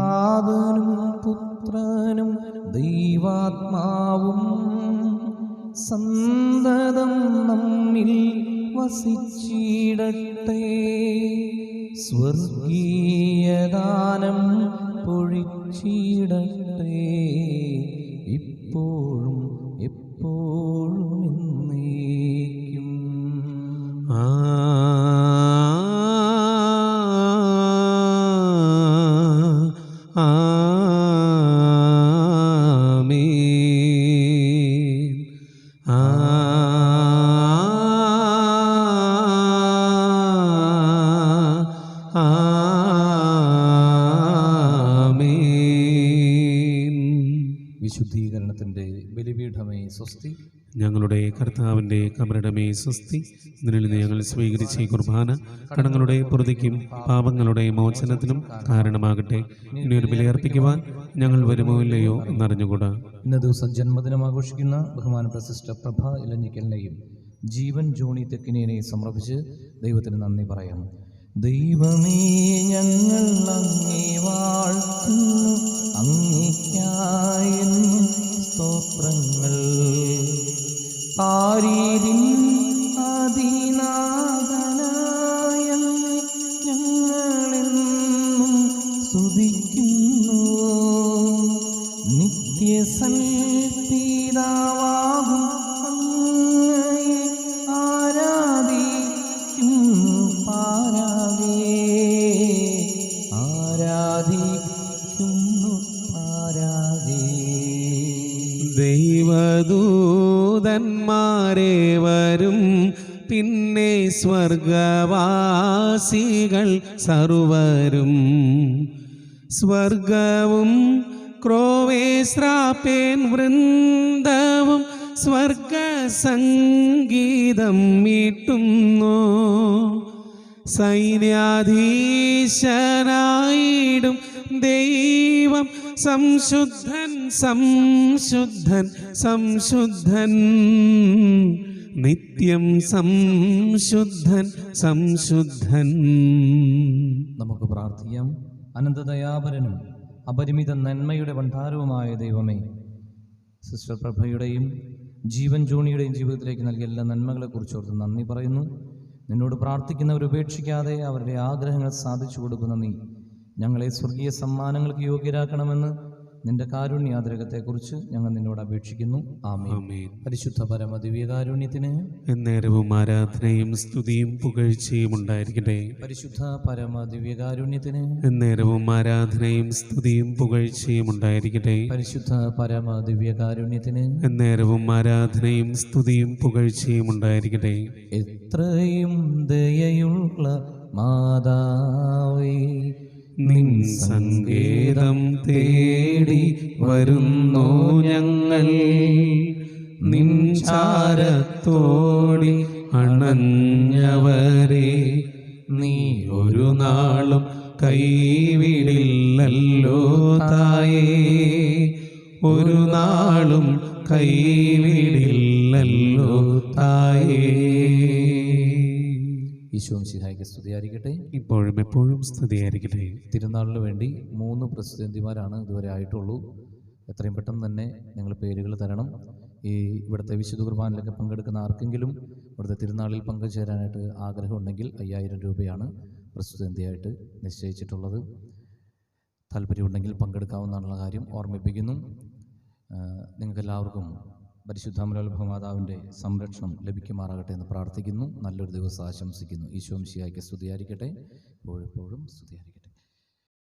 ആദനും പുത്രനും ദൈവാത്മാവും സന്തതം നമ്മിൽ വസിച്ചിടട്ടെ. സ്വർഗീയദാനം പൊഴിച്ചിടട്ടെ. ഇപ്പോഴും എപ്പോഴും വിശുദ്ധീകരണത്തിൻ്റെ ബലിപീഠമേ സ്വസ്തി. ഞങ്ങളുടെ കർത്താവിൻ്റെ കബറിടമേ സ്വസ്തി. നിന്നിൽ നിന്ന് ഞങ്ങൾ സ്വീകരിച്ച ഈ കുർബാന കടങ്ങളുടെ പൊറുതിക്കും പാപങ്ങളുടെ മോചനത്തിനും കാരണമാകട്ടെ. ഇനി ഒരു ബലിയർപ്പിക്കുവാൻ ഞങ്ങൾ വരുമോ ഇല്ലയോ എന്നറിഞ്ഞുകൂടാ. ഇന്ന ദിവസം ജന്മദിനം ആഘോഷിക്കുന്ന ബഹുമാനപ്പെട്ട സിസ്റ്റർ പ്രഭ ഇലഞ്ഞിക്കലിനെയും ജീവൻ ജോണി തെക്കിനെയും സമർപ്പിച്ച് ദൈവത്തിന് നന്ദി പറയാം. ദൈവമേ, ഞങ്ങൾ അങ്ങേ വാഴ്ത്തുന്നു, അങ്ങേയ്ക്കായെന്നും സ്തോത്രങ്ങൾ. ആരീതിൻ അതിനാഥനായ ഞങ്ങളെന്നും സ്തുതിക്കുന്നു. നിത്യസൽപിതാവാകും അങ്ങയെ ആരാധിക്കുന്നു പാരാകേ, ആരാധിക്കുന്നു പാരാകേ. ദൈവദൂതന്മാരേവരും പിന്നെ സ്വർഗവാസികൾ സർവരും സ്വർഗവും ക്രോവേശ്രാപ്പേൻ വൃന്ദവും സ്വർഗസംഗീതം മീട്ടുന്നു. സൈന്യാധീശനായിടും ദൈവം സംശുദ്ധൻ സംശുദ്ധൻ സംശുദ്ധൻ, നിത്യം സംശുദ്ധൻ സംശുദ്ധൻ. നമുക്ക് പ്രാർത്ഥിക്കാം. അനന്തദയാപരനും അപരിമിത നന്മയുടെ ഭണ്ഡാരവുമായ ദൈവമേ, സിസ്റ്റർ പ്രഭയുടെയും ജീവൻ ജോണിയുടെയും ജീവിതത്തിലേക്ക് നൽകിയ എല്ലാ നന്മകളെക്കുറിച്ചോർത്ത് നന്ദി പറയുന്നു. നിന്നോട് പ്രാർത്ഥിക്കുന്നവർ ഉപേക്ഷിക്കാതെ അവരുടെ ആഗ്രഹങ്ങൾ സാധിച്ചു കൊടുക്കുന്ന നീ ഞങ്ങളെ സ്വർഗീയ സമ്മാനങ്ങൾക്ക് യോഗ്യരാക്കണമെന്ന് നിന്റെ കാരുണ്യാതിരകത്തെക്കുറിച്ച് ഞങ്ങൾ നിന്നോട് അപേക്ഷിക്കുന്നു. ആമേൻ. പരിശുദ്ധ പരമ ദിവ്യകാരുണ്യത്തിന് എന്നേരവും ആരാധനയും സ്തുതിയും പുകഴ്ചയും ഉണ്ടായിരിക്കട്ടെ. പരിശുദ്ധ പരമ ദിവ്യകാരുണ്യത്തിന് എന്നേരവും ആരാധനയും സ്തുതിയും പുകഴ്ചയും ഉണ്ടായിരിക്കട്ടെ. പരിശുദ്ധ പരമ ദിവ്യകാരുണ്യത്തിന് എന്നേരവും ആരാധനയും സ്തുതിയും പുകഴ്ചയും ഉണ്ടായിരിക്കട്ടെ. എത്രയും ദയയുള്ള മാതാവേ, നിൻ സങ്കേതം തേടി വരുന്നു ഞങ്ങൾ. നിൻ ചാരത്തോടി അണഞ്ഞവരെ നീ ഒരു നാളും കൈവിടില്ലല്ലോ തായേ, ഒരു നാളും കൈവിടില്ലല്ലോ തായേ. ഈശോ മിശിഹായ്ക്ക് സ്തുതിയായിരിക്കട്ടെ. ഇപ്പോഴും എപ്പോഴും സ്തുതിയായിരിക്കട്ടെ. തിരുനാളിന് വേണ്ടി 3 പ്രസിദ്ധന്തിമാരാണ് ഇതുവരെ ആയിട്ടുള്ളൂ. എത്രയും പെട്ടെന്ന് തന്നെ നിങ്ങൾ പേരുകൾ തരണം. ഇവിടുത്തെ വിശുദ്ധ കുർബാനയിലൊക്കെ പങ്കെടുക്കുന്ന ആർക്കെങ്കിലും ഇവിടുത്തെ തിരുനാളിൽ പങ്കുചേരാനായിട്ട് ആഗ്രഹമുണ്ടെങ്കിൽ 5000 രൂപയാണ് പ്രസിദ്ധന്തിയായിട്ട് നിശ്ചയിച്ചിട്ടുള്ളത്. താല്പര്യമുണ്ടെങ്കിൽ പങ്കെടുക്കാവുന്നതാണുള്ള കാര്യം ഓർമ്മിപ്പിക്കുന്നു. നിങ്ങൾക്കെല്ലാവർക്കും പരിശുദ്ധാമലോത്ഭവ മാതാവിൻ്റെ സംരക്ഷണം ലഭിക്കുമാറാകട്ടെ എന്ന് പ്രാർത്ഥിക്കുന്നു. നല്ലൊരു ദിവസം ആശംസിക്കുന്നു. ഈശോ മിശിഹായ്ക്ക് സ്തുതിയായിരിക്കട്ടെ. എപ്പോഴും സ്തുതിയായിരിക്കട്ടെ.